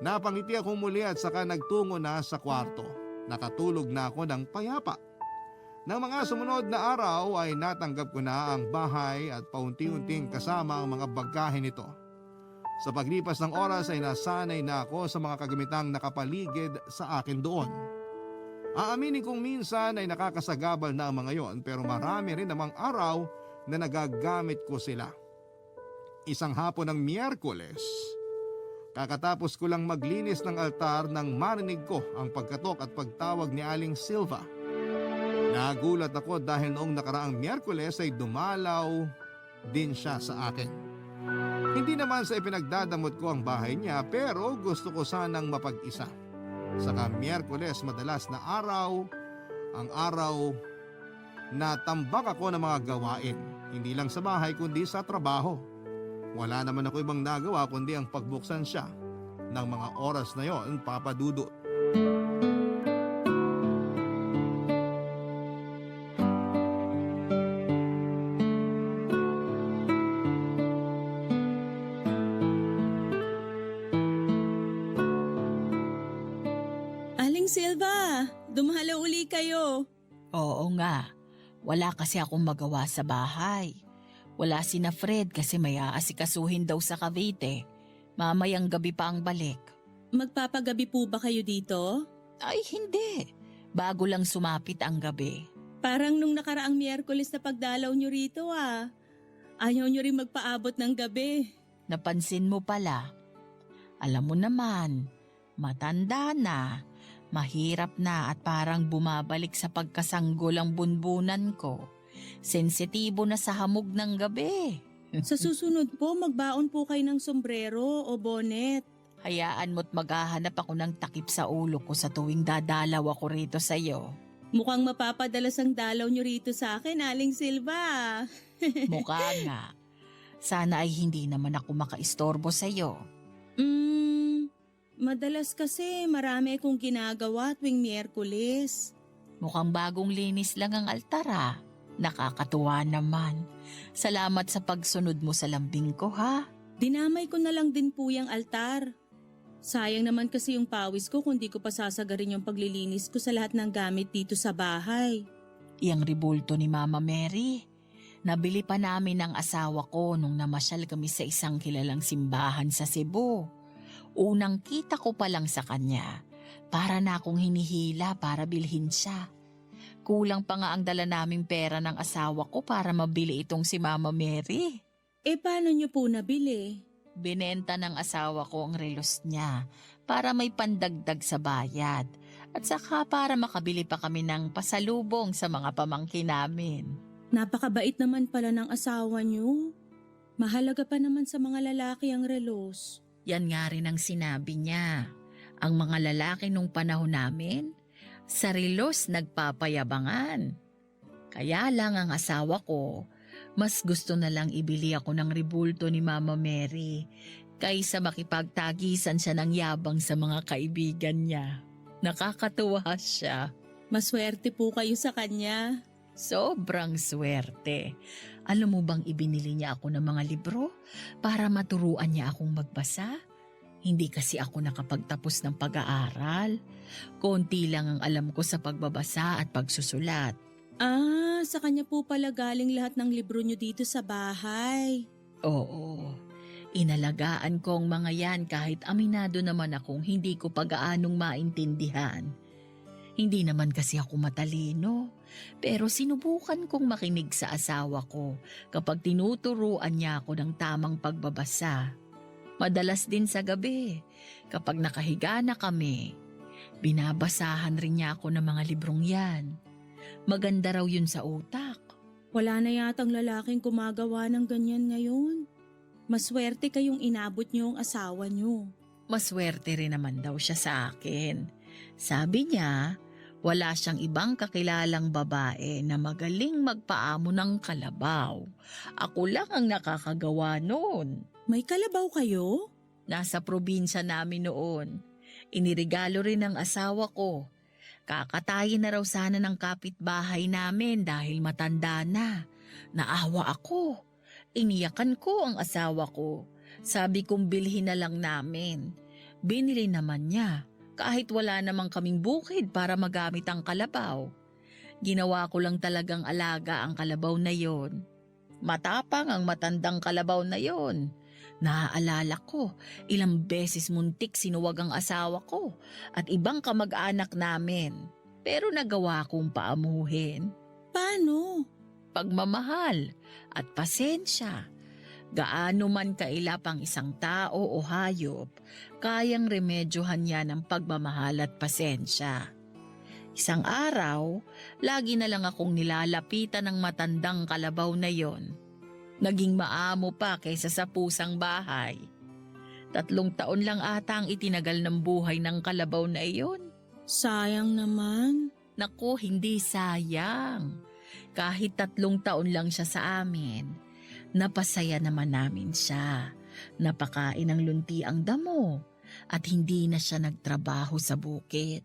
Napangiti ako muli at saka nagtungo na sa kwarto. Nakatulog na ako ng payapa. Nang mga sumunod na araw ay natanggap ko na ang bahay at paunti-unting kasama ang mga bagahe nito. Sa paglipas ng oras ay nasanay na ako sa mga kagamitang nakapaligid sa akin doon. Aaminin kong minsan ay nakakasagabal na ang mga yon pero marami rin namang araw na nagagamit ko sila. Isang hapon ng Miyerkules, kakatapos ko lang maglinis ng altar nang marinig ko ang pagkatok at pagtawag ni Aling Silva. Nagulat ako dahil noong nakaraang Miyerkules ay dumalaw din siya sa akin. Hindi naman sa ipinagdadamot ko ang bahay niya pero gusto ko sanang mapag-isa. Saka Miyerkules madalas na araw, ang araw na tambak ako ng mga gawain. Hindi lang sa bahay kundi sa trabaho. Wala naman ako ibang nagawa kundi ang pagbuksan siya ng mga oras na yon, Papa Dudut. Dumalaw uli kayo. Oo nga, wala kasi akong magawa sa bahay. Wala sina Fred kasi may aasikasuhin daw sa Cavite. Mamayang gabi pa ang balik. Magpapagabi po ba kayo dito? Ay hindi, bago lang sumapit ang gabi. Parang nung nakaraang Miyerkules na pagdalaw nyo rito ah. Ayaw nyo rin magpaabot ng gabi. Napansin mo pala. Alam mo naman, matanda na, mahirap na at parang bumabalik sa pagkasanggol ang bunbunan ko. Sensitibo na sa hamog ng gabi. Sa susunod po, magbaon po kayo ng sombrero o bonnet. Hayaan mo't maghahanap ako ng takip sa ulo ko sa tuwing dadalaw ako rito sa'yo. Mukhang mapapadalas ang dalaw nyo rito sa akin, Aling Silva. Mukha nga. Sana ay hindi naman ako makaistorbo sa'yo. Madalas kasi marami akong ginagawa tuwing Miyerkules. Mukhang bagong linis lang ang altara. Nakakatuwa naman. Salamat sa pagsunod mo sa lambing ko, ha? Dinamay ko na lang din po yung altar. Sayang naman kasi yung pawis ko kung di ko pa sasagarin yung paglilinis ko sa lahat ng gamit dito sa bahay. Iyang ribulto ni Mama Mary. Nabili pa namin ng asawa ko nung namasyal kami sa isang kilalang simbahan sa Cebu. Unang kita ko pa lang sa kanya, para na akong hinihila para bilhin siya. Kulang pa nga ang dala naming pera ng asawa ko para mabili itong si Mama Mary. Paano nyo po nabili? Binenta ng asawa ko ang relos niya para may pandagdag sa bayad at saka para makabili pa kami ng pasalubong sa mga pamangkin namin. Napakabait naman pala ng asawa nyo. Mahalaga pa naman sa mga lalaki ang relos. Yan nga rin ang sinabi niya. Ang mga lalaki nung panahon namin, sa relos nagpapayabangan. Kaya lang ang asawa ko, mas gusto na lang ibili ako ng ribulto ni Mama Mary kaysa makipagtagisan siya ng yabang sa mga kaibigan niya. Nakakatuwa siya. Maswerte po kayo sa kanya. Sobrang swerte. Alam mo bang ibinili niya ako ng mga libro para maturuan niya akong magbasa? Hindi kasi ako nakapagtapos ng pag-aaral. Konti lang ang alam ko sa pagbabasa at pagsusulat. Sa kanya po pala galing lahat ng libro nyo dito sa bahay. Oo, inalagaan ko ang mga yan kahit aminado naman akong hindi ko pag-aanong maintindihan. Hindi naman kasi ako matalino, pero sinubukan kong makinig sa asawa ko kapag tinuturuan niya ako ng tamang pagbabasa. Madalas din sa gabi, kapag nakahiga na kami, binabasahan rin niya ako ng mga librong yan. Maganda raw yun sa utak. Wala na yatang lalaking gumagawa ng ganyan ngayon. Maswerte kayong inabot nyo ang asawa nyo. Maswerte rin naman daw siya sa akin. Sabi niya, wala siyang ibang kakilalang babae na magaling magpaamo ng kalabaw. Ako lang ang nakakagawa noon. May kalabaw kayo? Nasa probinsya namin noon. Inirigalo rin ng asawa ko. Kakatayin na raw sana ng kapitbahay namin dahil matanda na. Naawa ako. Iniyakan ko ang asawa ko. Sabi kong bilhin na lang namin. Binili naman niya. Kahit wala namang kaming bukid para magamit ang kalabaw. Ginawa ko lang talagang alaga ang kalabaw na yon. Matapang ang matandang kalabaw na yon. Naaalala ko, ilang beses muntik sinuwag ang asawa ko at ibang kamag-anak namin. Pero nagawa kong paamuhin. Paano? Pagmamahal at pasensya. Gaano man kailap ang isang tao o hayop, kayang remedyohan niya ng pagmamahal at pasensya. Isang araw, lagi na lang akong nilalapitan ng matandang kalabaw na yon. Naging maamo pa kaysa sa pusang bahay. 3 taon lang ata ang itinagal ng buhay ng kalabaw na iyon. Sayang naman. Naku, hindi sayang. Kahit 3 taon lang siya sa amin. Napasaya naman namin siya. Napakain ng lunti ang damo at hindi na siya nagtrabaho sa bukid.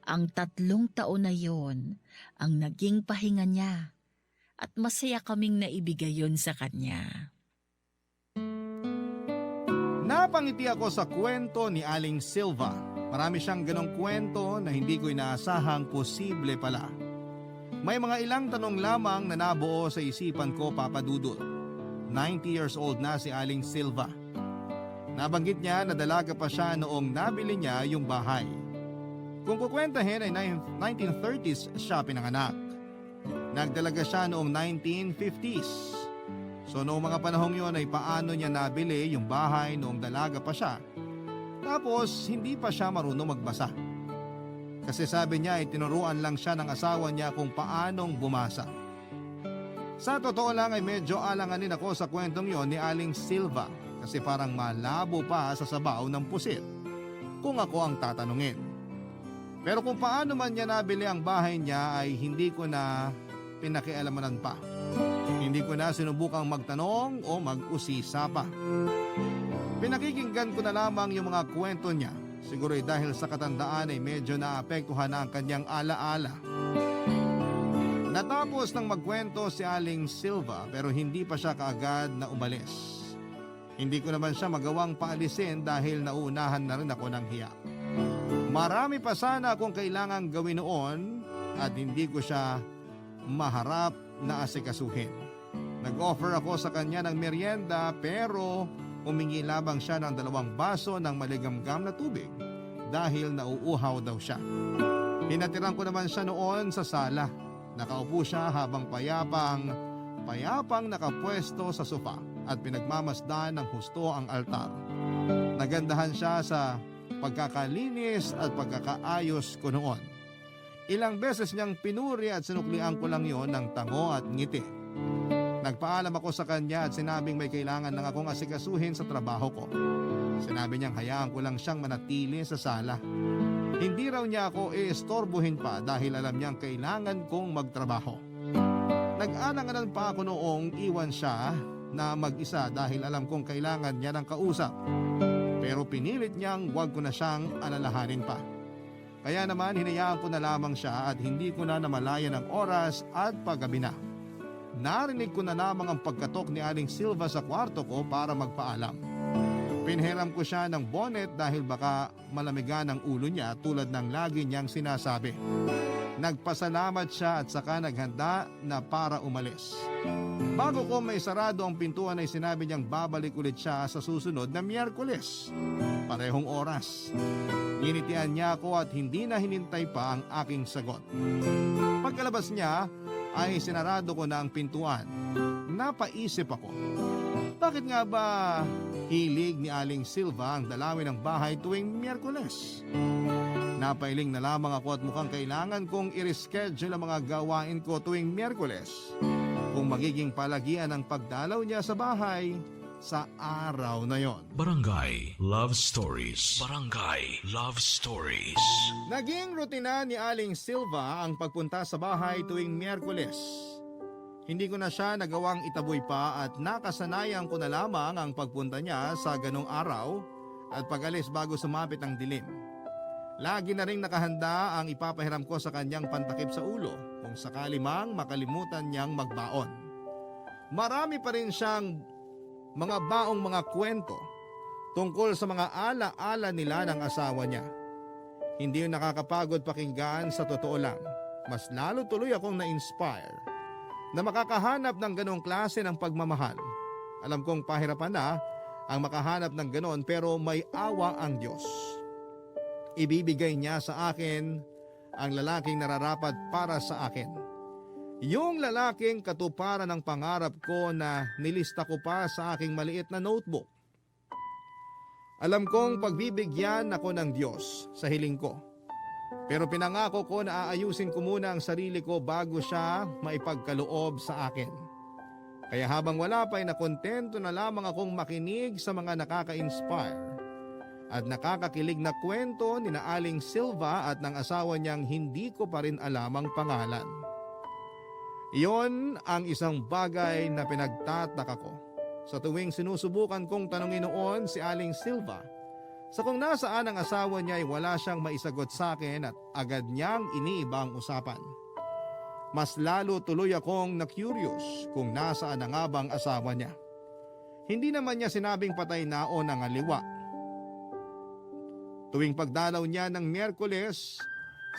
Ang 3 taon na yon ang naging pahinga niya at masaya kaming naibigay yon sa kanya. Napangiti ako sa kwento ni Aling Silva. Marami siyang ganong kwento na hindi ko inaasahang posible pala. May mga ilang tanong lamang na nabuo sa isipan ko, Papa Dudut. 90 years old na si Aling Silva. Nabanggit niya na dalaga pa siya noong nabili niya yung bahay. Kung kukwentahin ay 1930s siya pinanganak. Nagdalaga siya noong 1950s. So noong mga panahong yon ay paano niya nabili yung bahay noong dalaga pa siya. Tapos hindi pa siya marunong magbasa. Kasi sabi niya ay tinuruan lang siya ng asawa niya kung paanong bumasa. Sa totoo lang ay medyo alanganin ako sa kwentong yon ni Aling Silva kasi parang malabo pa sa sabaw ng pusit kung ako ang tatanungin. Pero kung paano man niya nabili ang bahay niya ay hindi ko na pinakialamanan pa. Hindi ko na sinubukang magtanong o mag-usisa pa. Pinakikinggan ko na lamang yung mga kwento niya. Siguro dahil sa katandaan ay medyo naapektuhan na ang kanyang alaala. Natapos ng magkwento si Aling Silva pero hindi pa siya kaagad na umalis. Hindi ko naman siya magawang paalisin dahil nauunahan na rin ako ng hiya. Marami pa sana akong kailangang gawin noon at hindi ko siya maharap na asikasuhin. Nag-offer ako sa kanya ng merienda pero humingi lamang siya ng 2 baso ng maligamgam na tubig dahil nauuhaw daw siya. Hinatiran ko naman siya noon sa sala. Nakaupo siya habang payapang nakapwesto sa sofa at pinagmamasdan ng husto ang altar. Nagandahan siya sa pagkakalinis at pagkakaayos ko noon. Ilang beses niyang pinuri at sinuklian ko lang yon ng tango at ngiti. Nagpaalam ako sa kanya at sinabing may kailangan lang akong asikasuhin sa trabaho ko. Sinabi niyang hayaan ko lang siyang manatili sa sala. Hindi raw niya ako iistorbohin pa dahil alam niyang kailangan kong magtrabaho. Nag-alanganan pa ako noong iwan siya na mag-isa dahil alam kong kailangan niya ng kausap. Pero pinilit niyang huwag ko na siyang alalahanin pa. Kaya naman hinayaan ko na lamang siya at hindi ko na namalayan ang oras at paggabi na. Narinig ko na lamang ang pagkatok ni Aling Silva sa kwarto ko para magpaalam. Pinhiram ko siya ng bonnet dahil baka malamigan ang ulo niya tulad ng lagi niyang sinasabi. Nagpasalamat siya at saka naghanda na para umalis. Bago ko may sarado ang pintuan ay sinabi niyang babalik ulit siya sa susunod na Miyerkules. Parehong oras. Nginitian niya ako at hindi na hinintay pa ang aking sagot. Pagkalabas niya ay sinarado ko na ang pintuan. Napaisip ako. Bakit nga ba hilig ni Aling Silva ang dalawin ng bahay tuwing Miyerkules? Napailing na lamang ako at mukhang kailangan kong i-reschedule ang mga gawain ko tuwing Miyerkules kung magiging palagian ang pagdalaw niya sa bahay sa araw na yon. Barangay Love Stories. Barangay Love Stories. Naging rutina ni Aling Silva ang pagpunta sa bahay tuwing Miyerkules. Hindi ko na siya nagawang itaboy pa at nakasanayan ko na lamang ang pagpunta niya sa ganong araw at pag-alis bago sumapit ang dilim. Lagi na ring nakahanda ang ipapahiram ko sa kanyang pantakip sa ulo kung sakali mang makalimutan niyang magbaon. Marami pa rin siyang mga baong mga kwento tungkol sa mga ala-ala nila ng asawa niya. Hindi yun nakakapagod pakinggan, sa totoo lang. Mas lalo tuloy akong na-inspire na makakahanap ng ganong klase ng pagmamahal. Alam kong pahirapan na ang makahanap ng ganon pero may awa ang Diyos. Ibibigay niya sa akin ang lalaking nararapat para sa akin. Yung lalaking katuparan ng pangarap ko na nilista ko pa sa aking maliit na notebook. Alam kong pagbibigyan ako ng Diyos sa hiling ko. Pero pinangako ko na aayusin ko muna ang sarili ko bago siya maipagkaloob sa akin. Kaya habang wala pa ay nakontento na lamang akong makinig sa mga nakaka-inspire at nakakakilig na kwento ni na Aling Silva at ng asawa niyang hindi ko pa rin alam ang pangalan. Iyon ang isang bagay na pinagtataka ko sa tuwing sinusubukan kong tanungin noon si Aling Silva sa kung nasaan ang asawa niya ay wala siyang maisagot sa akin at agad niyang iniiba ang usapan. Mas lalo tuloy akong na-curious kung nasaan na nga bang asawa niya. Hindi naman niya sinabing patay na o nangaliwa. Tuwing pagdalaw niya ng Miyerkules,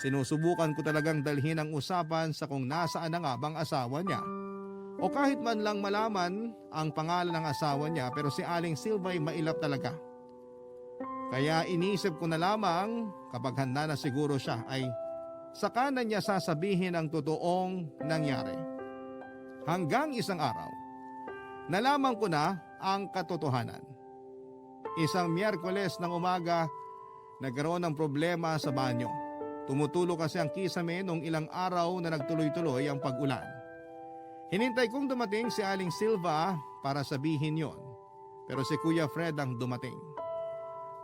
sinusubukan ko talagang dalhin ang usapan sa kung nasaan na nga bang asawa niya. O kahit man lang malaman ang pangalan ng asawa niya, pero si Aling Silva ay mailap talaga. Kaya inisip ko na lamang kapag handa na siguro siya ay saka na niya sasabihin ang totoong nangyari. Hanggang isang araw, nalaman ko na ang katotohanan. Isang Miyerkules ng umaga, nagkaroon ng problema sa banyo. Tumutulo kasi ang kisame nung ilang araw na nagtuloy-tuloy ang pag-ulan. Hinintay kong dumating si Aling Silva para sabihin yon. Pero si Kuya Fred ang dumating.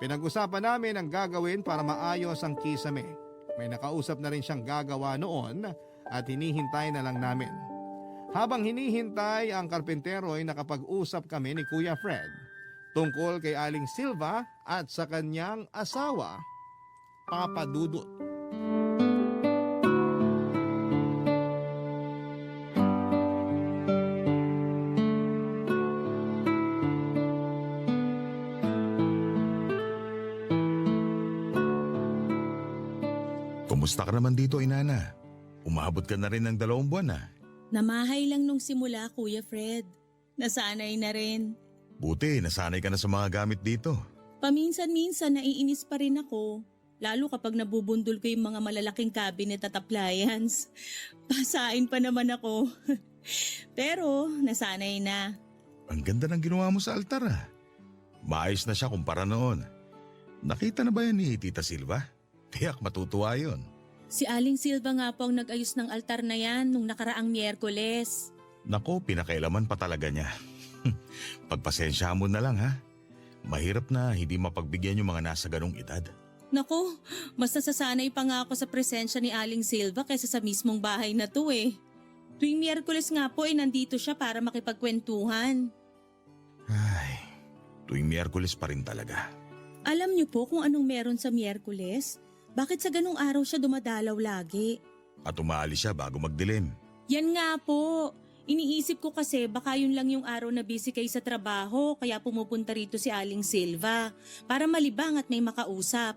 Pinag-usapan namin ang gagawin para maayos ang kisame. May nakausap na rin siyang gagawa noon at hinihintay na lang namin. Habang hinihintay ang karpentero ay nakapag-usap kami ni Kuya Fred tungkol kay Aling Silva at sa kanyang asawa, Papa Dudut. Kumusta ka naman dito, Inana? Umabot ka na rin ng 2 buwan na. Namahay lang nung simula, Kuya Fred. Nasanay na rin. Buti, nasanay ka na sa mga gamit dito. Paminsan-minsan naiinis pa rin ako. Lalo kapag nabubundol ko yung mga malalaking cabinet at appliance. Pasain pa naman ako. Pero nasanay na. Ang ganda ng ginawa mo sa altar ah. Maayos na siya kumpara noon. Nakita na ba yan ni Tita Silva? Tiyak matutuwa yun. Si Aling Silva nga po ang nag-ayos ng altar na yan nung nakaraang Miyerkules. Nako, pinakailaman pa talaga niya. Pagpasensya mo na lang ha. Mahirap na hindi mapagbigyan yung mga nasa ganong edad. Naku, mas nasasanay pa nga ako sa presensya ni Aling Silva kaysa sa mismong bahay na to eh. Tuwing Miyerkules nga po ay nandito siya para makipagkwentuhan. Ay, tuwing Miyerkules pa rin talaga. Alam niyo po kung anong meron sa Miyerkules? Bakit sa ganong araw siya dumadalaw lagi? At umaalis siya bago magdilim. Yan nga po. Iniisip ko kasi baka yun lang yung araw na busy kayo sa trabaho kaya pumupunta rito si Aling Silva para malibang at may makausap.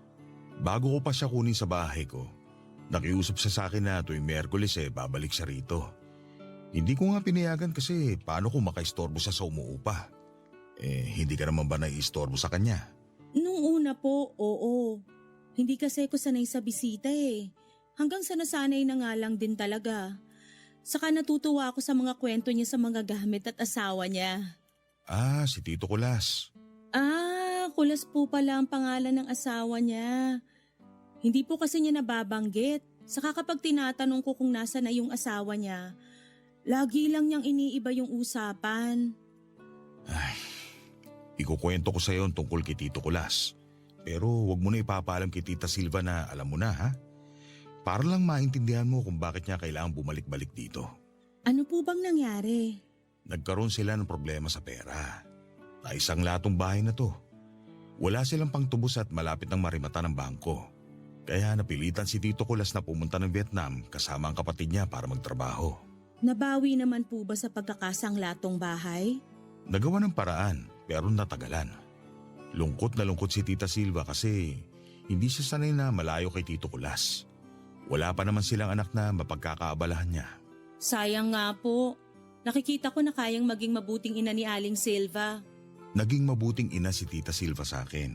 Bago ko pa siya kunin sa bahay ko, nakiusap siya sa akin na tuwing Miyerkules babalik siya rito. Hindi ko nga pinayagan kasi paano kung makaistorbo siya sa umuupa? Hindi ka naman ba naiistorbo sa kanya? Nung una po, oo. Hindi kasi ako sanay sa bisita eh. Hanggang sa nasanay na nga lang din talaga. Saka natutuwa ako sa mga kwento niya sa mga gamit at asawa niya. Ah, si Tito Kulas. Kulas po pala ang pangalan ng asawa niya. Hindi po kasi niya nababanggit. Saka kapag tinatanong ko kung nasa na yung asawa niya, lagi lang niyang iniiba yung usapan. Ay, ikukwento ko sa iyo tungkol kay Tito Kulas. Pero wag mo na ipapaalam kay Tita Silva na alam mo na ha. Para lang maintindihan mo kung bakit niya kailangang bumalik-balik dito. Ano po bang nangyari? Nagkaroon sila ng problema sa pera. Naisang latong bahay na to. Wala silang pangtubos at malapit ng marimata ng bangko. Kaya napilitan si Tito Kulas na pumunta ng Vietnam kasama ang kapatid niya para magtrabaho. Nabawi naman po ba sa pagkakasanglatong bahay? Nagawa ng paraan pero natagalan. Lungkot na lungkot si Tita Silva kasi hindi siya sanay na malayo kay Tito Kulas. Wala pa naman silang anak na mapagkakaabalahan niya. Sayang nga po. Nakikita ko na kayang maging mabuting ina ni Aling Silva. Naging mabuting ina si Tita Silva sa akin.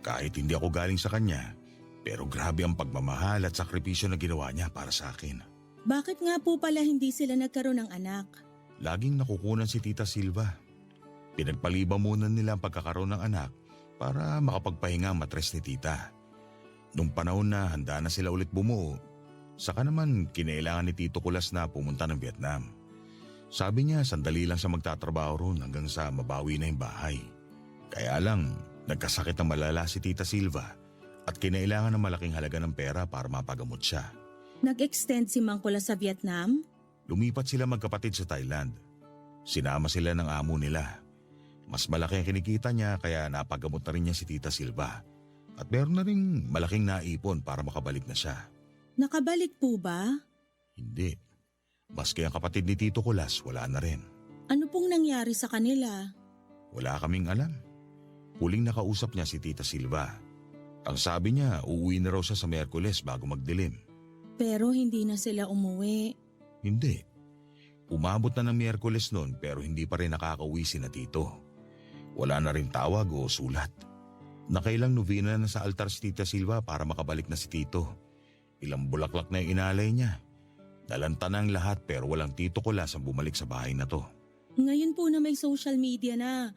Kahit hindi ako galing sa kanya, pero grabe ang pagmamahal at sakripisyo na ginawa niya para sa akin. Bakit nga po pala hindi sila nagkaroon ng anak? Laging nakukunan si Tita Silva. Pinagpaliba muna nila ang pagkakaroon ng anak para makapagpahinga ang matres ni Tita. Nung panahon na handa na sila ulit bumuo, saka naman kinailangan ni Tito Kulas na pumunta ng Vietnam. Sabi niya sandali lang siya magtatrabaho roon hanggang sa mabawi na yung bahay. Kaya lang, nagkasakit ng malala si Tita Silva at kinailangan ng malaking halaga ng pera para mapagamot siya. Nag-extend si Mang Kulas sa Vietnam? Lumipat sila magkapatid sa Thailand. Sinama sila ng amo nila. Mas malaki ang kinikita niya kaya napagamot na rin niya si Tita Silva. At meron na rin malaking naipon para makabalik na siya. Nakabalik po ba? Hindi. Maski ang kapatid ni Tito Kulas, wala na rin. Ano pong nangyari sa kanila? Wala kaming alam. Huling nakausap niya si Tita Silva. Ang sabi niya, uuwi na raw siya sa Miyerkules bago magdilim. Pero hindi na sila umuwi. Hindi. Umabot na ng Miyerkules noon pero hindi pa rin nakakauwi si na Tito. Wala na rin tawag o sulat. Nakailang novena na sa altar si Tita Silva para makabalik na si Tito. Ilang bulaklak na yung inalay niya. Nalanta na ang lahat pero walang Tito Kulas ang bumalik sa bahay na to. Ngayon po na may social media na,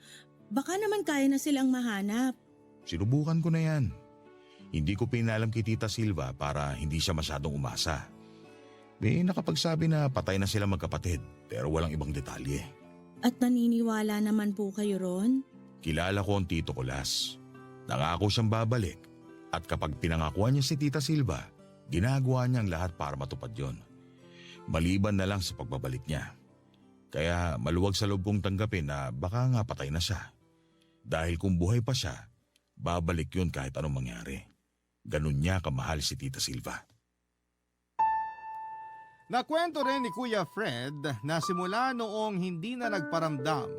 baka naman kaya na silang mahanap. Sinubukan ko na yan. Hindi ko pinalam kay Tita Silva para hindi siya masyadong umasa. May nakapagsabi na patay na sila magkapatid pero walang ibang detalye. At naniniwala naman po kayo ron? Kilala ko ang Tito Kulas. Nangako siyang babalik at kapag pinangakuan niya si Tita Silva, ginagawa niya ang lahat para matupad yon. Maliban na lang sa pagbabalik niya. Kaya maluwag sa loob kong tanggapin na baka nga patay na siya. Dahil kung buhay pa siya, babalik yun kahit anong mangyari. Ganun niya kamahal si Tita Silva. Nakwento rin ni Kuya Fred na simula noong hindi na nagparamdam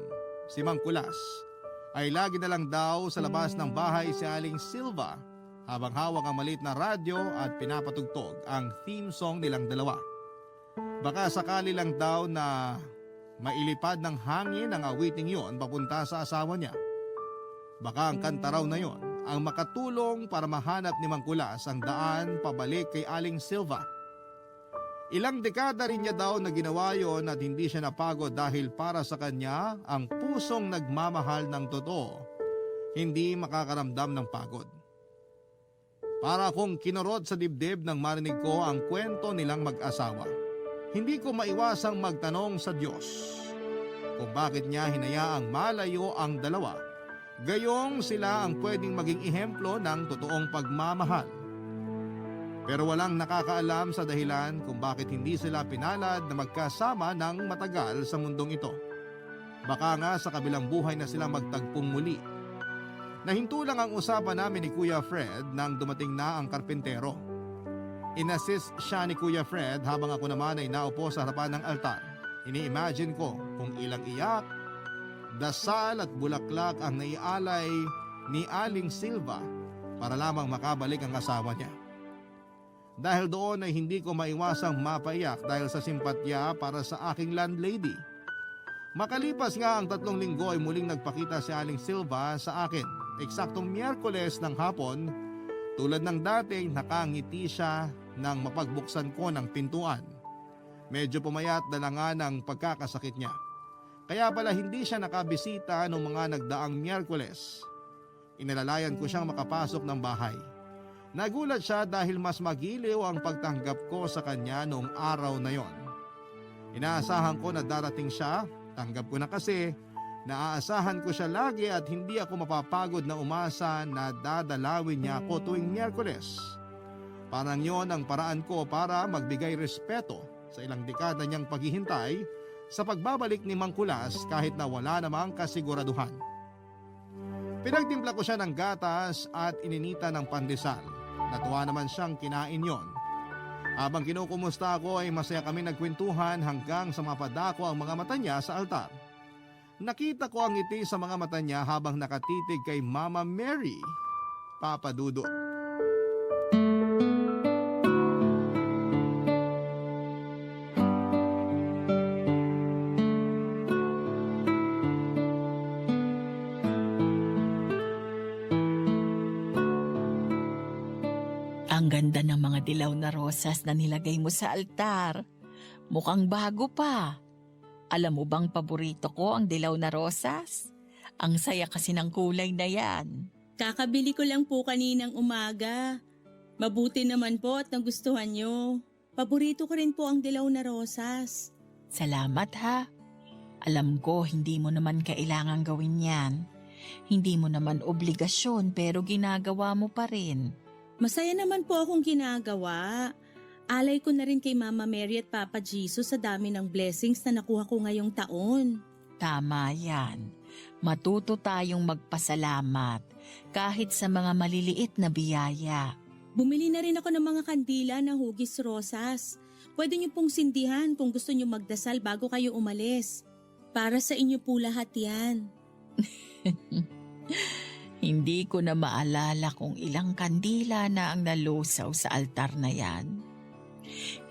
si Mang Kulas, ay lagi na lang daw sa labas ng bahay si Aling Silva habang hawak ang maliit na radyo at pinapatugtog ang theme song nilang dalawa. Baka sakali lang daw na mailipad ng hangin ang awiting yon papunta sa asawa niya. Baka ang kanta raw na yon ang makatulong para mahanap ni Mang Kulas ang daan pabalik kay Aling Silva. Ilang dekada rin niya daw na ginawa yon at hindi siya napagod dahil para sa kanya ang pusong nagmamahal ng totoo, hindi makakaramdam ng pagod. Para akong kinurot sa dibdib nang marinig ko ang kwento nilang mag-asawa. Hindi ko maiwasang magtanong sa Diyos kung bakit niya hinayaang malayo ang dalawa. Gayong sila ang pwedeng maging ehemplo ng totoong pagmamahal. Pero walang nakakaalam sa dahilan kung bakit hindi sila pinalad na magkasama ng matagal sa mundong ito. Baka nga sa kabilang buhay na sila magtagpong muli. Nahinto lang ang usapan namin ni Kuya Fred nang dumating na ang karpintero. Inassist siya ni Kuya Fred habang ako naman ay naupo sa harapan ng altar. Ini-imagine ko kung ilang iyak, dasal at bulaklak ang naialay ni Aling Silva para lamang makabalik ang asawa niya. Dahil doon ay hindi ko maiwasang mapaiyak dahil sa simpatya para sa aking landlady. Makalipas nga ang 3 linggo ay muling nagpakita si Aling Silva sa akin. Eksaktong Miyerkules ng hapon, tulad ng dating nakangiti siya nang mapagbuksan ko ng pintuan. Medyo pumayat na lang nga ng pagkakasakit niya. Kaya pala hindi siya nakabisita noong mga nagdaang Miyerkules. Inalalayan ko siyang makapasok ng bahay. Nagulat siya dahil mas magiliw ang pagtanggap ko sa kanya noong araw na yon. Inaasahan ko na darating siya, tanggap ko na kasi naaasahan ko siya lagi at hindi ako mapapagod na umasa na dadalawin niya ako tuwing Miyerkules. Parang yon ang paraan ko para magbigay respeto sa ilang dekada niyang paghihintay sa pagbabalik ni Mang Kulas kahit na wala namang kasiguraduhan. Pinagtimpla ko siya ng gatas at ininita ng pandesal. Natuwa naman siyang kinain yon. Habang kinukumusta ako ay masaya kami nagkwentuhan hanggang sa mapadako ang mga mata niya sa altar. Nakita ko ang ngiti sa mga mata niya habang nakatitig kay Mama Mary, Papa Dudut. Ang ganda ng mga dilaw na rosas na nilagay mo sa altar. Mukhang bago pa. Alam mo bang paborito ko ang dilaw na rosas? Ang saya kasi ng kulay na yan. Kakabili ko lang po kaninang umaga. Mabuti naman po at nagustuhan nyo. Paborito ko rin po ang dilaw na rosas. Salamat ha. Alam ko hindi mo naman kailangan gawin yan. Hindi mo naman obligasyon pero ginagawa mo pa rin. Masaya naman po akong ginagawa. Alay ko na rin kay Mama Mary at Papa Jesus sa dami ng blessings na nakuha ko ngayong taon. Tama yan. Matuto tayong magpasalamat kahit sa mga maliliit na biyaya. Bumili na rin ako ng mga kandila ng hugis rosas. Pwede niyo pong sindihan kung gusto niyo magdasal bago kayo umalis. Para sa inyo po lahat yan. Hindi ko na maalala kung ilang kandila na ang nalusaw sa altar na yan.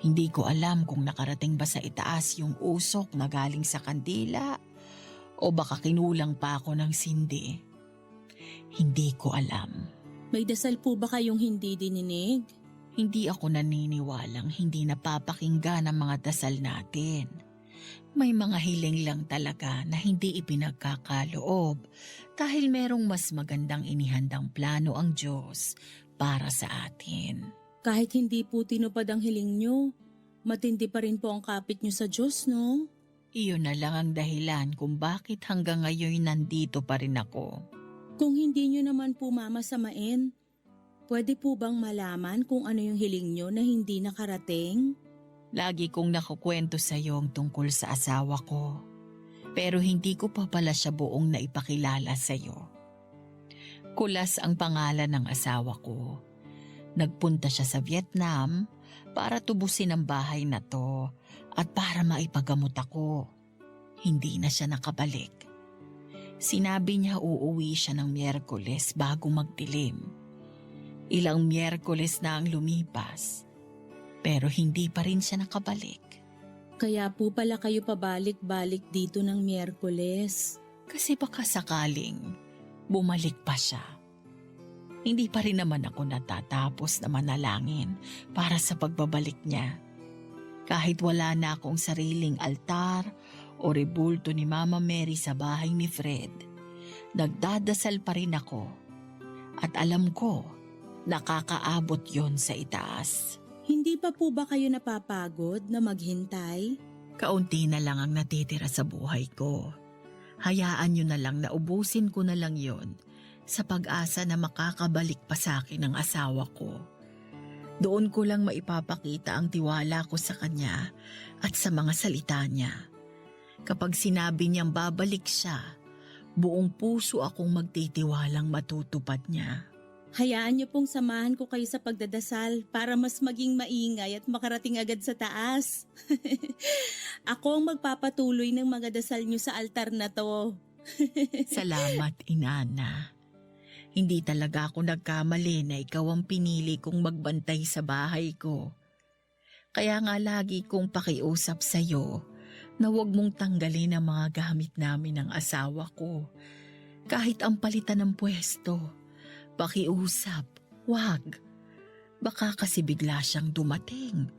Hindi ko alam kung nakarating ba sa itaas yung usok na galing sa kandila o baka kinulang pa ako ng sindi. Hindi ko alam. May dasal po ba kayong hindi dininig? Hindi ako naniniwalang hindi napapakinggan ang mga dasal natin. May mga hiling lang talaga na hindi ipinagkakaloob dahil merong mas magandang inihandang plano ang Diyos para sa atin. Kahit hindi po tinupad ang hiling nyo, matindi pa rin po ang kapit nyo sa Diyos, no? Iyon na lang ang dahilan kung bakit hanggang ngayon nandito pa rin ako. Kung hindi nyo naman po mamasamain, pwede po bang malaman kung ano yung hiling nyo na hindi nakarating? Lagi kong nakukwento sa iyo ang tungkol sa asawa ko. Pero hindi ko pa pala siya buong naipakilala sa iyo. Kulas ang pangalan ng asawa ko. Nagpunta siya sa Vietnam para tubusin ang bahay na to at para maipagamot ako. Hindi na siya nakabalik. Sinabi niya uuwi siya ng Miyerkules bago magdilim. Ilang Miyerkules na ang lumipas. Pero hindi pa rin siya nakabalik. Kaya po pala kayo pabalik-balik dito ng Miyerkules. Kasi baka sakaling bumalik pa siya. Hindi pa rin naman ako natatapos na manalangin para sa pagbabalik niya. Kahit wala na akong sariling altar o rebulto ni Mama Mary sa bahay ni Fred, nagdadasal pa rin ako. At alam ko, nakakaabot yon sa itaas. Hindi pa po ba kayo napapagod na maghintay? Kaunti na lang ang natitira sa buhay ko. Hayaan nyo na lang na ubusin ko na lang yon sa pag-asa na makakabalik pa sa akin ang asawa ko. Doon ko lang maipapakita ang tiwala ko sa kanya at sa mga salita niya. Kapag sinabi niyang babalik siya, buong puso akong magtitiwalang matutupad niya. Hayaan niyo pong samahan ko kayo sa pagdadasal para mas maging maingay at makarating agad sa taas. Ako ang magpapatuloy ng mga dasal niyo sa altar na to. Salamat, Inana. Hindi talaga ako nagkamali na ikaw ang pinili kong magbantay sa bahay ko. Kaya nga lagi kong pakiusap sa'yo na huwag mong tanggalin ang mga gamit namin ng asawa ko. Kahit ang palitan ng pwesto, pakiusap, wag. Baka kasi bigla siyang dumating.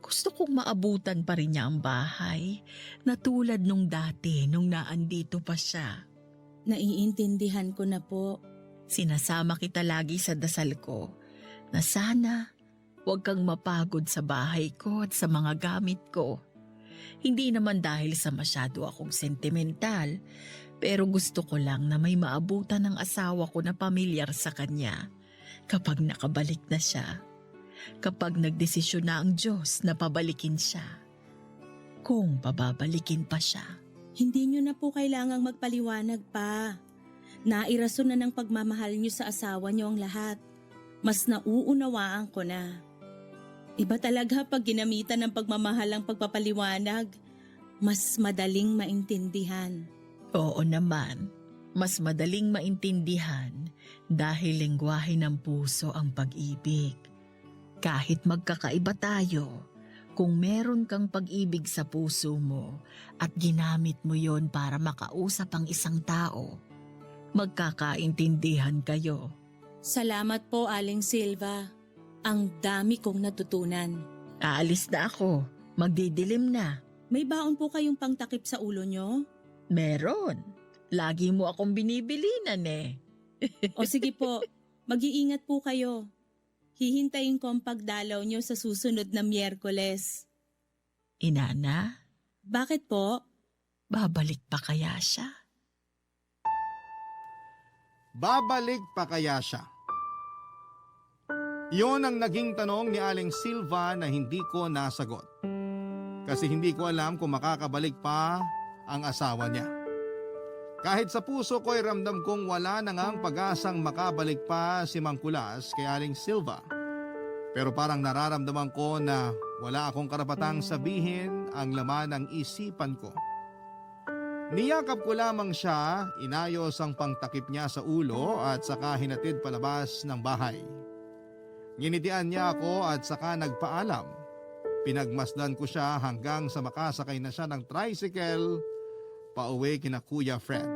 Gusto kong maabutan pa rin niya ang bahay na tulad nung dati nung naandito pa siya. Naiintindihan ko na po. Sinasama kita lagi sa dasal ko na sana huwag kang mapagod sa bahay ko at sa mga gamit ko. Hindi naman dahil sa masyado akong sentimental, pero gusto ko lang na may maabutan ng asawa ko na pamilyar sa kanya kapag nakabalik na siya. Kapag nagdesisyon na ang Diyos na pabalikin siya. Kung pababalikin pa siya. Hindi niyo na po kailangang magpaliwanag pa. Nairason na ng pagmamahal niyo sa asawa niyo ang lahat. Mas nauunawaan ko na. Iba talaga pag ginamitan ng pagmamahal ang pagpapaliwanag. Mas madaling maintindihan. Oo naman, mas madaling maintindihan dahil lengguwahe ng puso ang pag-ibig. Kahit magkakaiba tayo, kung meron kang pag-ibig sa puso mo at ginamit mo yon para makausap ang isang tao, magkakaintindihan kayo. Salamat po, Aling Silva. Ang dami kong natutunan. Aalis na ako, magdidilim na. May baon po kayong pangtakip sa ulo nyo? Meron. Lagi mo akong binibilinan eh. O sige po, mag-iingat po kayo. Hihintayin ko ang pagdalaw nyo sa susunod na Miyerkules. Inana, Bakit po? babalik pa kaya siya? Babalik pa kaya siya? Iyon ang naging tanong ni Aling Silva na hindi ko nasagot. Kasi hindi ko alam kung makakabalik pa ang asawa niya. Kahit sa puso ko'y ramdam kong wala na ngang pag-asang makabalik pa si Mang Kulas kay Aling Silva. Pero parang nararamdaman ko na wala akong karapatang sabihin ang laman ng isipan ko. Niyakap ko lamang siya, inayos ang pangtakip niya sa ulo at saka hinatid palabas ng bahay. Nginitian niya ako at saka nagpaalam. Pinagmasdan ko siya hanggang sa makasakay na siya ng tricycle pauwi kina Kuya Fred.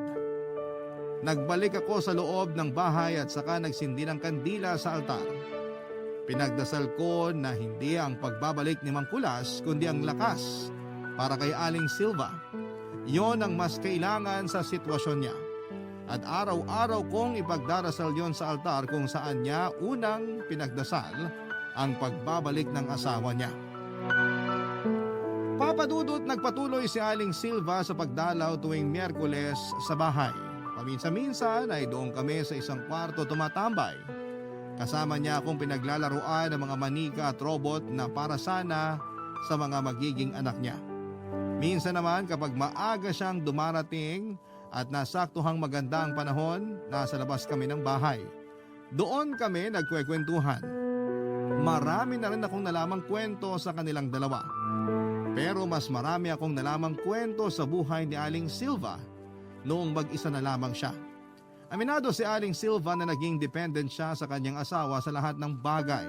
Nagbalik ako sa loob ng bahay at saka nagsindi ng kandila sa altar. Pinagdasal ko na hindi ang pagbabalik ni Mang Kulas kundi ang lakas para kay Aling Silva. Yon ang mas kailangan sa sitwasyon niya. At araw-araw kong ipagdarasal yon sa altar kung saan niya unang pinagdasal ang pagbabalik ng asawa niya. Papadudot nagpatuloy si Aling Silva sa pagdalaw tuwing Miyerkules sa bahay. Paminsan-minsan ay doon kami sa isang kwarto tumatambay. Kasama niya akong pinaglalaruan ng mga manika at robot na para sana sa mga magiging anak niya. Minsan naman kapag maaga siyang dumarating at nasaktuhang maganda ang panahon, nasa labas kami ng bahay. Doon kami nagkwekwentuhan. Marami na rin akong nalamang kwento sa kanilang dalawa. Pero mas marami akong nalamang kwento sa buhay ni Aling Silva noong mag-isa na lamang siya. Aminado si Aling Silva na naging dependent siya sa kanyang asawa sa lahat ng bagay.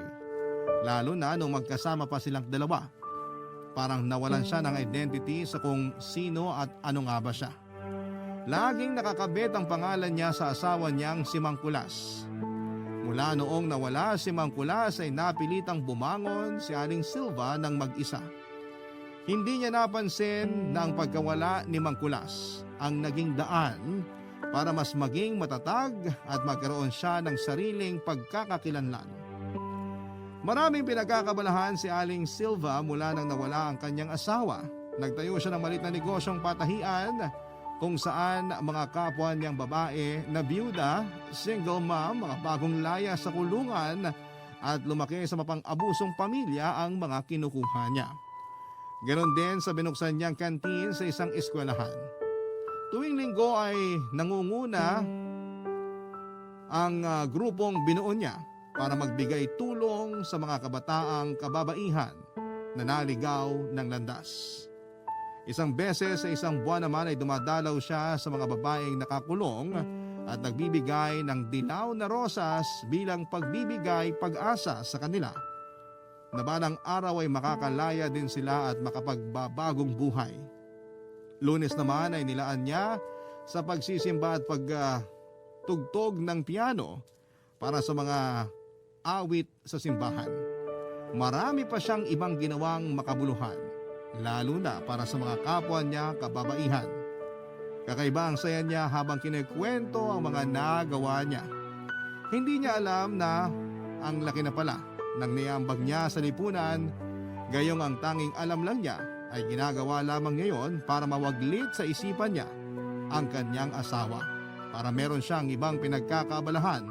Lalo na nung magkasama pa silang dalawa. Parang nawalan siya ng identity sa kung sino at ano nga ba siya. Laging nakakabit ang pangalan niya sa asawa niyang si Mang Kulas. Mula noong nawala si Mang Kulas ay napilitang bumangon si Aling Silva ng mag-isa. Hindi niya napansin na ang pagkawala ni Mang Kulas ang naging daan para mas maging matatag at magkaroon siya ng sariling pagkakakilanlan. Maraming pinagkakabalahan si Aling Silva mula nang nawala ang kanyang asawa. Nagtayo siya ng maliit na negosyong patahian kung saan mga kapwa niyang babae na biyuda, single mom, mga bagong laya sa kulungan at lumaki sa mapang-abusong pamilya ang mga kinukuha niya. Ganon din sa binuksan niyang kantin sa isang eskwelahan. Tuwing linggo ay nangunguna ang grupong binuo niya para magbigay tulong sa mga kabataang kababaihan na naligaw ng landas. Isang beses sa isang buwan naman ay dumadalaw siya sa mga babaeng nakakulong at nagbibigay ng dilaw na rosas bilang pagbibigay pag-asa sa kanila. Na balang araw ay makakalaya din sila at makapagbabagong buhay. Lunes naman ay nilaan niya sa pagsisimba at pagtugtog ng piano para sa mga awit sa simbahan. Marami pa siyang ibang ginawang makabuluhan, lalo na para sa mga kapwa niya kababaihan. Kakaiba ang saya niya habang kinikwento ang mga nagawa niya. Hindi niya alam na ang laki na pala ng niambag niya sa lipunan, gayong ang tanging alam lang niya ay ginagawa lamang ngayon para mawaglit sa isipan niya ang kanyang asawa, para meron siyang ibang pinagkakabalahan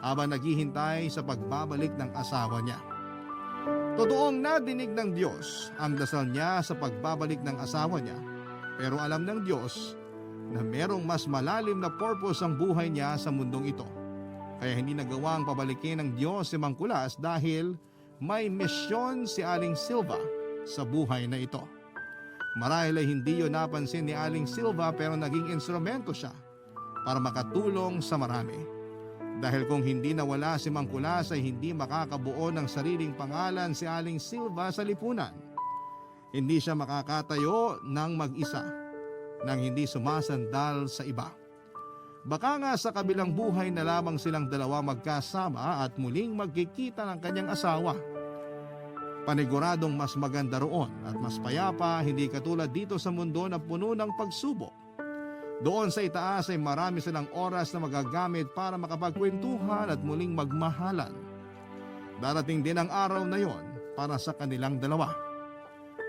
habang naghihintay sa pagbabalik ng asawa niya. Totoong nadinig ng Diyos ang dasal niya sa pagbabalik ng asawa niya, pero alam ng Diyos na merong mas malalim na purpose ang buhay niya sa mundong ito. Kaya hindi nagawang pabalikin ng Diyos si Mang Kulas dahil may misyon si Aling Silva sa buhay na ito. Marahil ay hindi yun napansin ni Aling Silva pero naging instrumento siya para makatulong sa marami. Dahil kung hindi nawala si Mang Kulas ay hindi makakabuo ng sariling pangalan si Aling Silva sa lipunan. Hindi siya makakatayo ng mag-isa nang hindi sumasandal sa iba. Baka nga sa kabilang buhay na lamang silang dalawa magkasama at muling magkikita ng kanyang asawa. Paniguradong mas maganda roon at mas payapa, hindi katulad dito sa mundo na puno ng pagsubok. Doon sa itaas ay marami silang oras na magagamit para makapagkwentuhan at muling magmahalan. Darating din ang araw na yon para sa kanilang dalawa.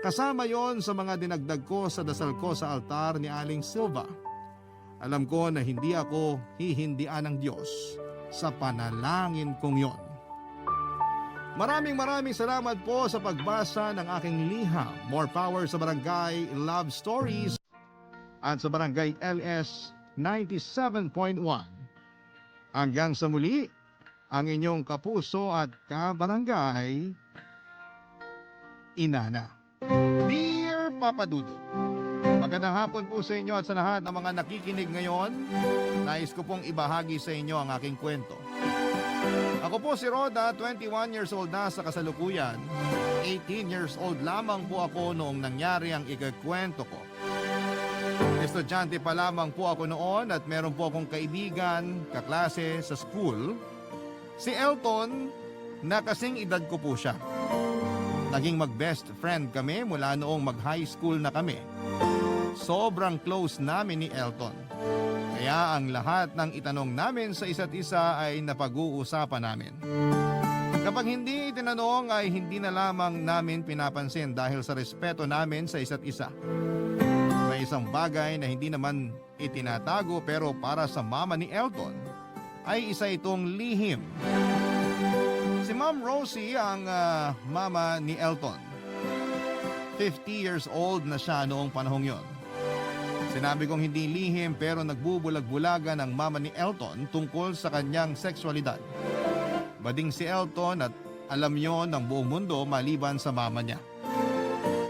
Kasama yon sa mga dinagdag ko sa dasal ko sa altar ni Aling Silva. Alam ko na hindi ako hihindian ng Diyos sa panalangin kong yon. Maraming salamat po sa pagbasa ng aking liham. More power sa Barangay Love Stories at sa Barangay LS 97.1. Hanggang sa muli, ang inyong kapuso at kabarangay, Inana. Dear Papa Dudut, Magandang hapon po sa inyo at sa lahat ng mga nakikinig ngayon. Nais ko pong ibahagi sa inyo ang aking kwento. Ako po si Roda, 21 years old na sa kasalukuyan. 18 years old lamang po ako noong nangyari ang ikakwento ko. Estudyante pa lamang po ako noon at meron po akong kaibigan, kaklase sa school. Si Elton, na kasing edad ko po siya. Naging mag-best friend kami mula noong mag-high school na kami. Sobrang close namin ni Elton. Kaya ang lahat ng itanong namin sa isa't isa ay napag-uusapan namin. Kapag hindi itinanong ay hindi na lamang namin pinapansin dahil sa respeto namin sa isa't isa. May isang bagay na hindi naman itinatago pero para sa mama ni Elton ay isa itong lihim. Si Ma'am Rosie ang mama ni Elton. 50 years old na siya noong panahong yon. Sinabi kong hindi lihim pero nagbubulag-bulagan ang mama ni Elton tungkol sa kanyang sexualidad. Bading si Elton at alam yon ng buong mundo maliban sa mama niya.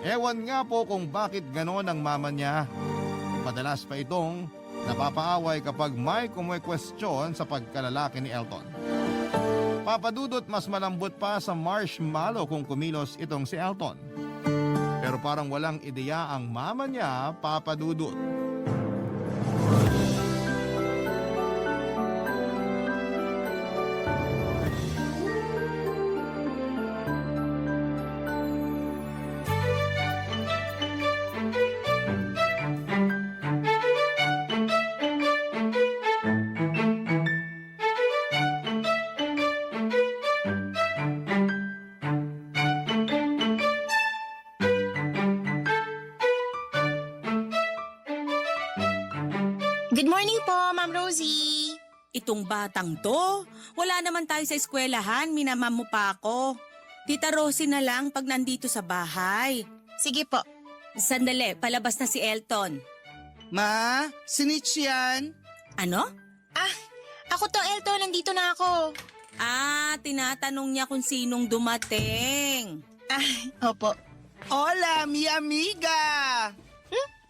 Ewan nga po kung bakit ganon ang mama niya. Madalas pa itong napapaaway kapag may kumwekwestiyon sa pagkalalaki ni Elton. Papadudot mas malambot pa sa marshmallow kung kumilos itong si Elton. Pero parang walang ideya ang mama niya, papadudot. Good morning po, Ma'am Rosie. Itong batang to, wala naman tayo sa eskwelahan, minamam mo pa ako. Tita Rosie na lang pag nandito sa bahay. Sige po. Sandali, palabas na si Elton. Ma, sinitch yan? Ano? Ako to, Elton. Nandito na ako. Tinatanong niya kung sinong dumating. Opo. Hola, mi amiga!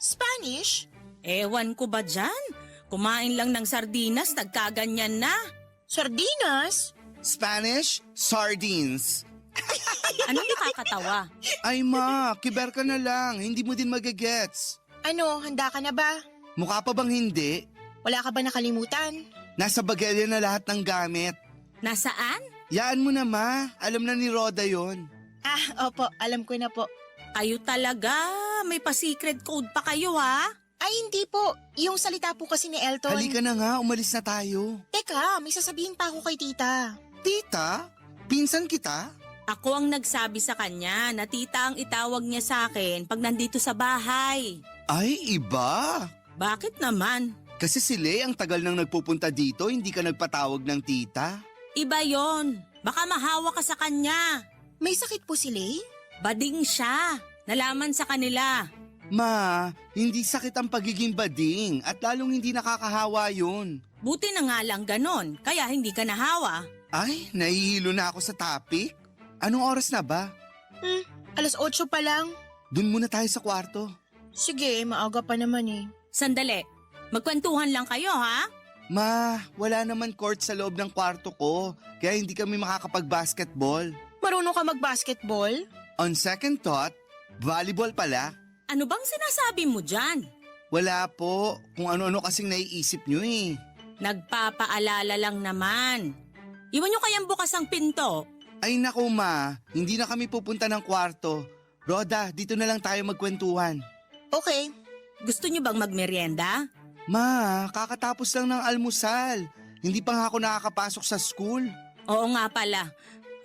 Spanish? Ewan ko ba dyan? Kumain lang ng sardinas, nagkaganyan na. Sardinas? Spanish, sardines. Anong nakakatawa? Ay ma, kiber ka na lang, hindi mo din magagets. Ano, handa ka na ba? Mukha pa bang hindi? Wala ka ba nakalimutan? Nasa bagelya na lahat ng gamit. Nasaan? Yaan mo na ma, alam na ni Roda yon. Opo. Alam ko na po. Kayo talaga, may pa-secret code pa kayo ha? Ay, hindi po. Yung salita po kasi ni Elton. Halika na nga, umalis na tayo. Teka, may sasabihin pa ako kay tita. Tita, pinsan kita? Ako ang nagsabi sa kanya na tita ang itawag niya sa akin pag nandito sa bahay. Ay, iba. Bakit naman? Kasi si Lay ang tagal nang nagpupunta dito, hindi ka nagpatawag ng tita. Iba yon. Baka mahawa ka sa kanya. May sakit po si Lay? Bading siya. Nalaman sa kanila. Ma, hindi sakit ang pagiging bading at lalong hindi nakakahawa yun. Buti na nga lang ganon, kaya hindi ka nahawa. Ay, nahihilo na ako sa topic. Anong oras na ba? 8:00 pa lang. Dun muna tayo sa kwarto. Sige, maaga pa naman eh. Sandali, magkwentuhan lang kayo ha? Ma, wala naman court sa loob ng kwarto ko, kaya hindi kami makakapag-basketball. Marunong ka mag-basketball? On second thought, volleyball pala. Ano bang sinasabi mo dyan? Wala po, kung ano-ano kasing naiisip nyo eh. Nagpapaalala lang naman. Iwan nyo kayang bukas ang pinto. Ay naku ma, hindi na kami pupunta ng kwarto. Roda, dito na lang tayo magkwentuhan. Okay. Gusto nyo bang magmerienda? Ma, kakatapos lang ng almusal. Hindi pa nga ako nakakapasok sa school. Oo nga pala.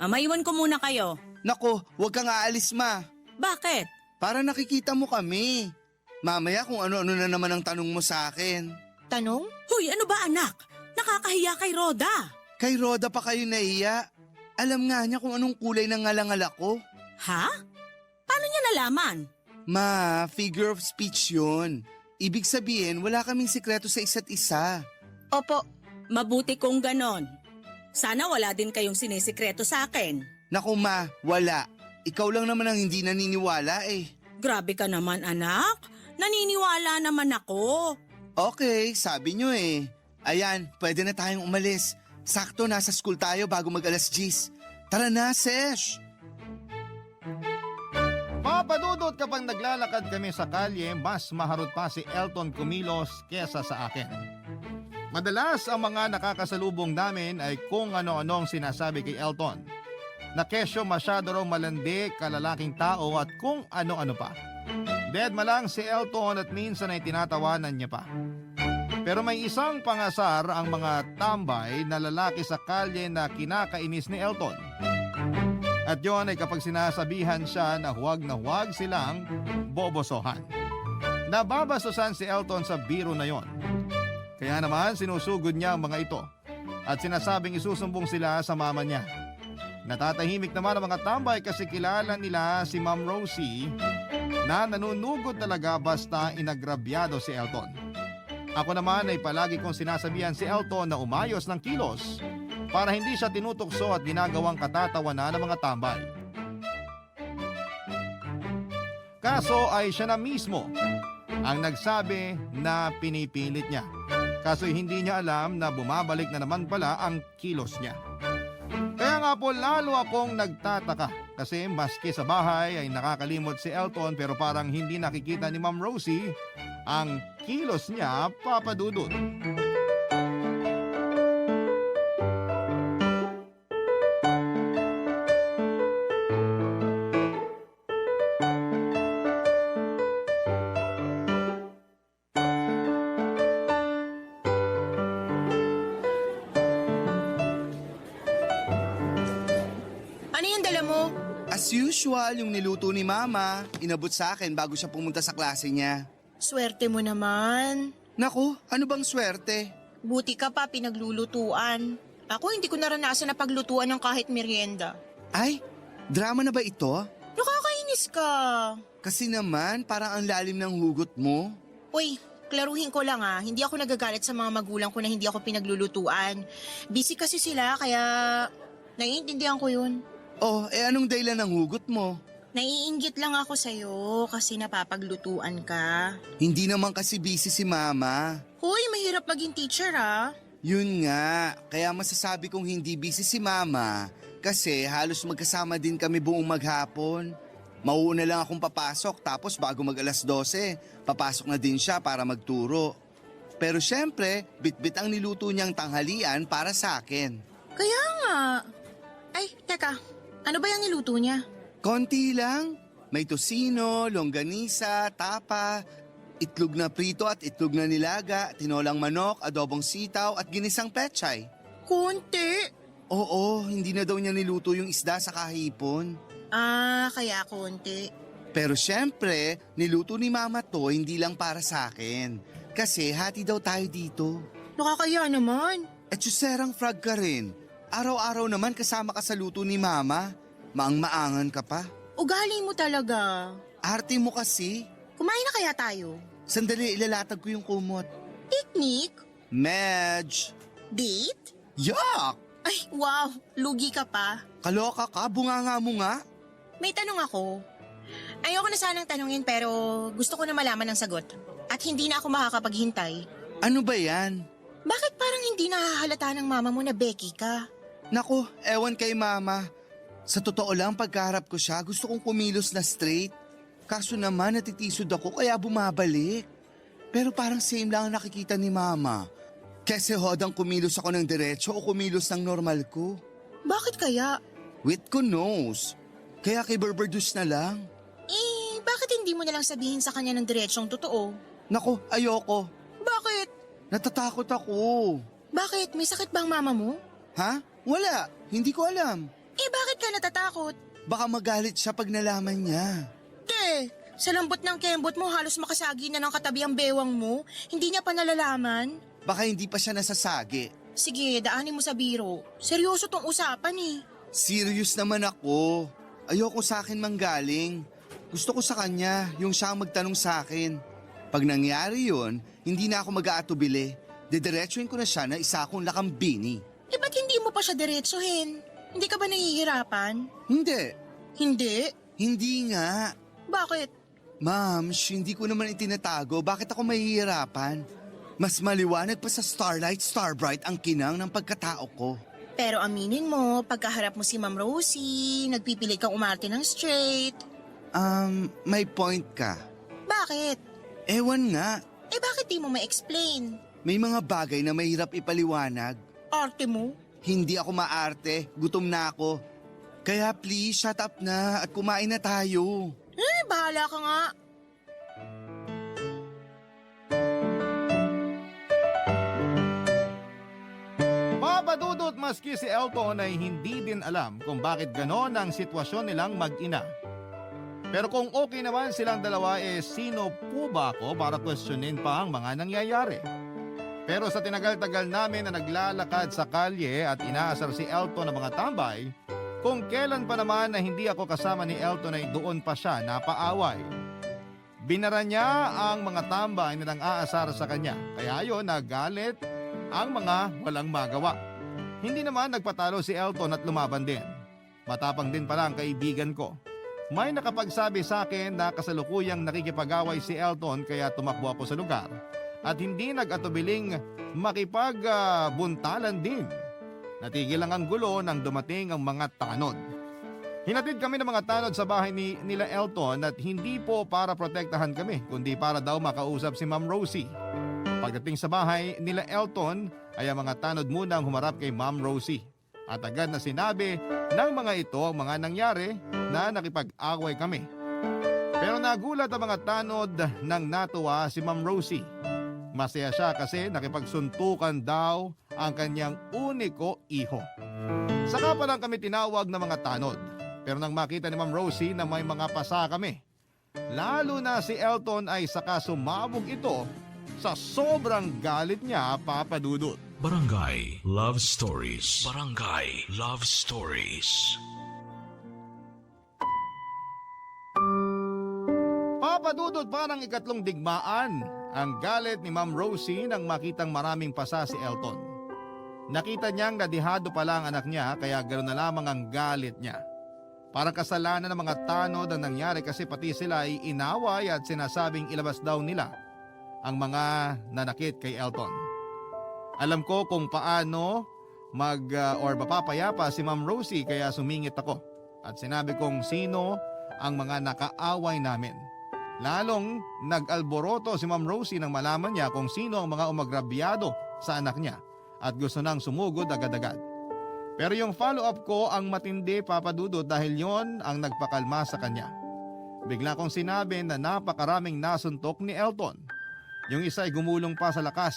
Maiwan ko muna kayo. Nako, huwag kang aalis ma. Bakit? Para nakikita mo kami. Mamaya kung ano-ano na naman ang tanong mo sa akin. Tanong? Hoy, ano ba anak? Nakakahiya kay Roda. Kay Roda pa kayo nahiya. Alam nga niya kung anong kulay ng ngalangal ako. Ha? Paano niya nalaman? Ma, figure of speech yun. Ibig sabihin, wala kaming sikreto sa isa't isa. Opo. Mabuti kung ganon. Sana wala din kayong sinisikreto sa akin. Naku ma, wala. Ikaw lang naman ang hindi naniniwala eh. Grabe ka naman anak. Naniniwala naman ako. Okay, sabi nyo eh. Ayan, pwede na tayong umalis. Sakto, nasa school tayo bago mag-10. Tara na, Sesh! Papadudot kapag naglalakad kami sa kalye, mas maharot pa si Elton kumilos kesa sa akin. Madalas ang mga nakakasalubong namin ay kung ano-anong sinasabi kay Elton. Na kesyo masyado raw malandi, kalalaking tao at kung ano-ano pa. Deadma lang si Elton at minsan ay tinatawanan niya pa. Pero may isang pangasar ang mga tambay na lalaki sa kalye na kinakainis ni Elton. At yon ay kapag sinasabihan siya na huwag silang bobosohan. Nababastusan si Elton sa biro na yon. Kaya naman sinusugod niya ang mga ito at sinasabing isusumbong sila sa mama niya. Natatahimik naman ang mga tambay kasi kilala nila si Ma'am Rosie na nanunugod talaga basta inagrabyado si Elton. Ako naman ay palagi kong sinasabihan si Elton na umayos ng kilos para hindi siya tinutukso at ginagawang katatawanan ng mga tambay. Kaso ay siya na mismo ang nagsabi na pinipilit niya. Kaso hindi niya alam na bumabalik na naman pala ang kilos niya. Kaya nga po lalo akong nagtataka kasi maski sa bahay ay nakakalimot si Elton pero parang hindi nakikita ni Ma'am Rosie ang kilos niya, papadudot. Ano yung dala mo? As usual, yung niluto ni Mama, inabot sa akin bago siya pumunta sa klase niya. Swerte mo naman. Naku, ano bang swerte? Buti ka pa pinaglulutuan. Ako hindi ko naranasan na paglutuan ng kahit merienda. Ay, drama na ba ito? Nakakainis ka. Kasi naman, parang ang lalim ng hugot mo. Uy, klaruhin ko lang hindi ako nagagalit sa mga magulang ko na hindi ako pinaglulutuan. Busy kasi sila kaya naiintindihan ko yun. Oh, anong dahilan ng hugot mo? Naiinggit lang ako sa'yo kasi napapaglutuan ka. Hindi naman kasi busy si Mama. Hoy, mahirap maging teacher Yun nga, kaya masasabi kong hindi busy si Mama kasi halos magkasama din kami buong maghapon. Mauuna lang akong papasok tapos bago mag-12, papasok na din siya para magturo. Pero syempre, bit-bit ang niluto niyang tanghalian para sa akin. Kaya nga. Ay, teka. Ano ba yung niluto niya? Konti lang. May tosino, longganisa, tapa, itlog na prito at itlog na nilaga, tinolang manok, adobong sitaw at ginisang pechay. Konti. Oo, hindi na daw niya niluto yung isda sa kahipon. Kaya konti. Pero syempre, niluto ni Mama to hindi lang para sa akin. Kasi hati daw tayo dito. Nakakaya naman. At serang frog ka rin. Araw-araw naman kasama ka sa luto ni Mama. Maang-maangan ka pa. Ugali mo talaga. Arte mo kasi. Kumain na kaya tayo? Sandali, ilalatag ko yung kumot. Picnic? Medj! Date? Yuck! Ay, wow. Lugi ka pa. Kaloka ka, bunganga mo nga. May tanong ako. Ayoko na sanang tanungin pero gusto ko na malaman ang sagot. At hindi na ako makakapaghintay. Ano ba yan? Bakit parang hindi nahahalata ng mama mo na Becky ka? Naku, ewan kay Mama. Sa totoo lang, pagkaharap ko siya, gusto kong kumilos na straight. Kaso naman, natitisod ako kaya bumabalik. Pero parang same lang ang nakikita ni Mama. Kasi hodang kumilos ako ng diretso o kumilos ng normal ko. Bakit kaya? Wit ko knows. Kaya kay Berberdus na lang. Bakit hindi mo nalang sabihin sa kanya ng diretsyong totoo? Naku, ayoko. Bakit? Natatakot ako. Bakit? May sakit ba ang mama mo? Ha? Wala. Hindi ko alam. Bakit ka natatakot? Baka magalit siya pag nalaman niya. Sa lambot ng kembot mo halos makasagi na ng katabi ang bewang mo. Hindi niya pa nalalaman. Baka hindi pa siya nasasagi. Sige, daanin mo sa biro. Seryoso tong usapan Serious naman ako. Ayoko sa akin manggaling. Gusto ko sa kanya, yung siya ang magtanong sa akin. Pag nangyari yun, hindi na ako mag-aatubili. Didiretsuhin ko na siya na isa akong lakambini. Ba't hindi mo pa siya diretsuhin? Hindi ka ba nahihirapan? Hindi. Hindi? Hindi nga. Bakit? Ma'am, hindi ko naman itinatago. Bakit ako mahihirapan? Mas maliwanag pa sa Starlight Starbright ang kinang ng pagkatao ko. Pero aminin mo, pagkaharap mo si Ma'am Rosie, nagpipilit kang umarte ng straight. May point ka. Bakit? Ewan nga, Bakit di mo ma-explain? may mga bagay na mahirap ipaliwanag. Arte mo? Hindi ako maarte, gutom na ako. Kaya please, shut up na at kumain na tayo. Bahala ka nga. Papadudot maski si Elton ay hindi din alam kung bakit ganon ang sitwasyon nilang mag-ina. Pero kung okay naman silang dalawa sino po ba ako para questionin pa ang mga nangyayari? Pero sa tinagal-tagal namin na naglalakad sa kalye at inaasar si Elton ng mga tambay, kung kailan pa naman na hindi ako kasama ni Elton ay doon pa siya napaaway. Binara niya ang mga tambay na nang-aasar sa kanya, kaya ayon nagalit ang mga walang magawa. Hindi naman nagpatalo si Elton at lumaban din. Matapang din pala ang kaibigan ko. May nakapagsabi sa akin na kasalukuyang nakikipag-away si Elton kaya tumakbo ako sa lugar at hindi nag-atubiling makipagbuntalan din. Natigil lang ang gulo nang dumating ang mga tanod. Hinatid kami ng mga tanod sa bahay nila Elton at hindi po para protektahan kami kundi para daw makausap si Ma'am Rosie. Pagdating sa bahay nila Elton ay ang mga tanod munang humarap kay Ma'am Rosie. At agad na sinabi ng mga ito ang mga nangyari na nakipag-away kami. Pero nagulat ang mga tanod nang natuwa si Ma'am Rosie. Masaya siya kasi nakipagsuntukan daw ang kanyang uniko iho. Saka pa lang kami tinawag ng mga tanod. Pero nang makita ni Ma'am Rosie na may mga pasa kami, lalo na si Elton ay saka sumabog ito sa sobrang galit niya, Papa Dudut. Barangay Love Stories. Barangay Love Stories. Papa Dudut, parang ikatlong digmaan ang galit ni Ma'am Rosie nang makitang maraming pasa si Elton. Nakita niyang nadihado pala ang anak niya kaya ganoon na lamang ang galit niya. Parang kasalanan ng mga tanod ang nangyari kasi pati sila ay inaway at sinasabing ilabas daw nila ang mga nanakit kay Elton. Alam ko kung paano or mapapayapa si Ma'am Rosie kaya sumingit ako at sinabi kong sino ang mga nakaaway namin. Lalong nag-alboroto si Ma'am Rosie nang malaman niya kung sino ang mga umagrabyado sa anak niya at gusto nang sumugod agad-agad. Pero yung follow-up ko ang matindi, Papa Dudut, dahil yon ang nagpakalma sa kanya. Bigla kong sinabi na napakaraming nasuntok ni Elton. Yung isa ay gumulong pa sa lakas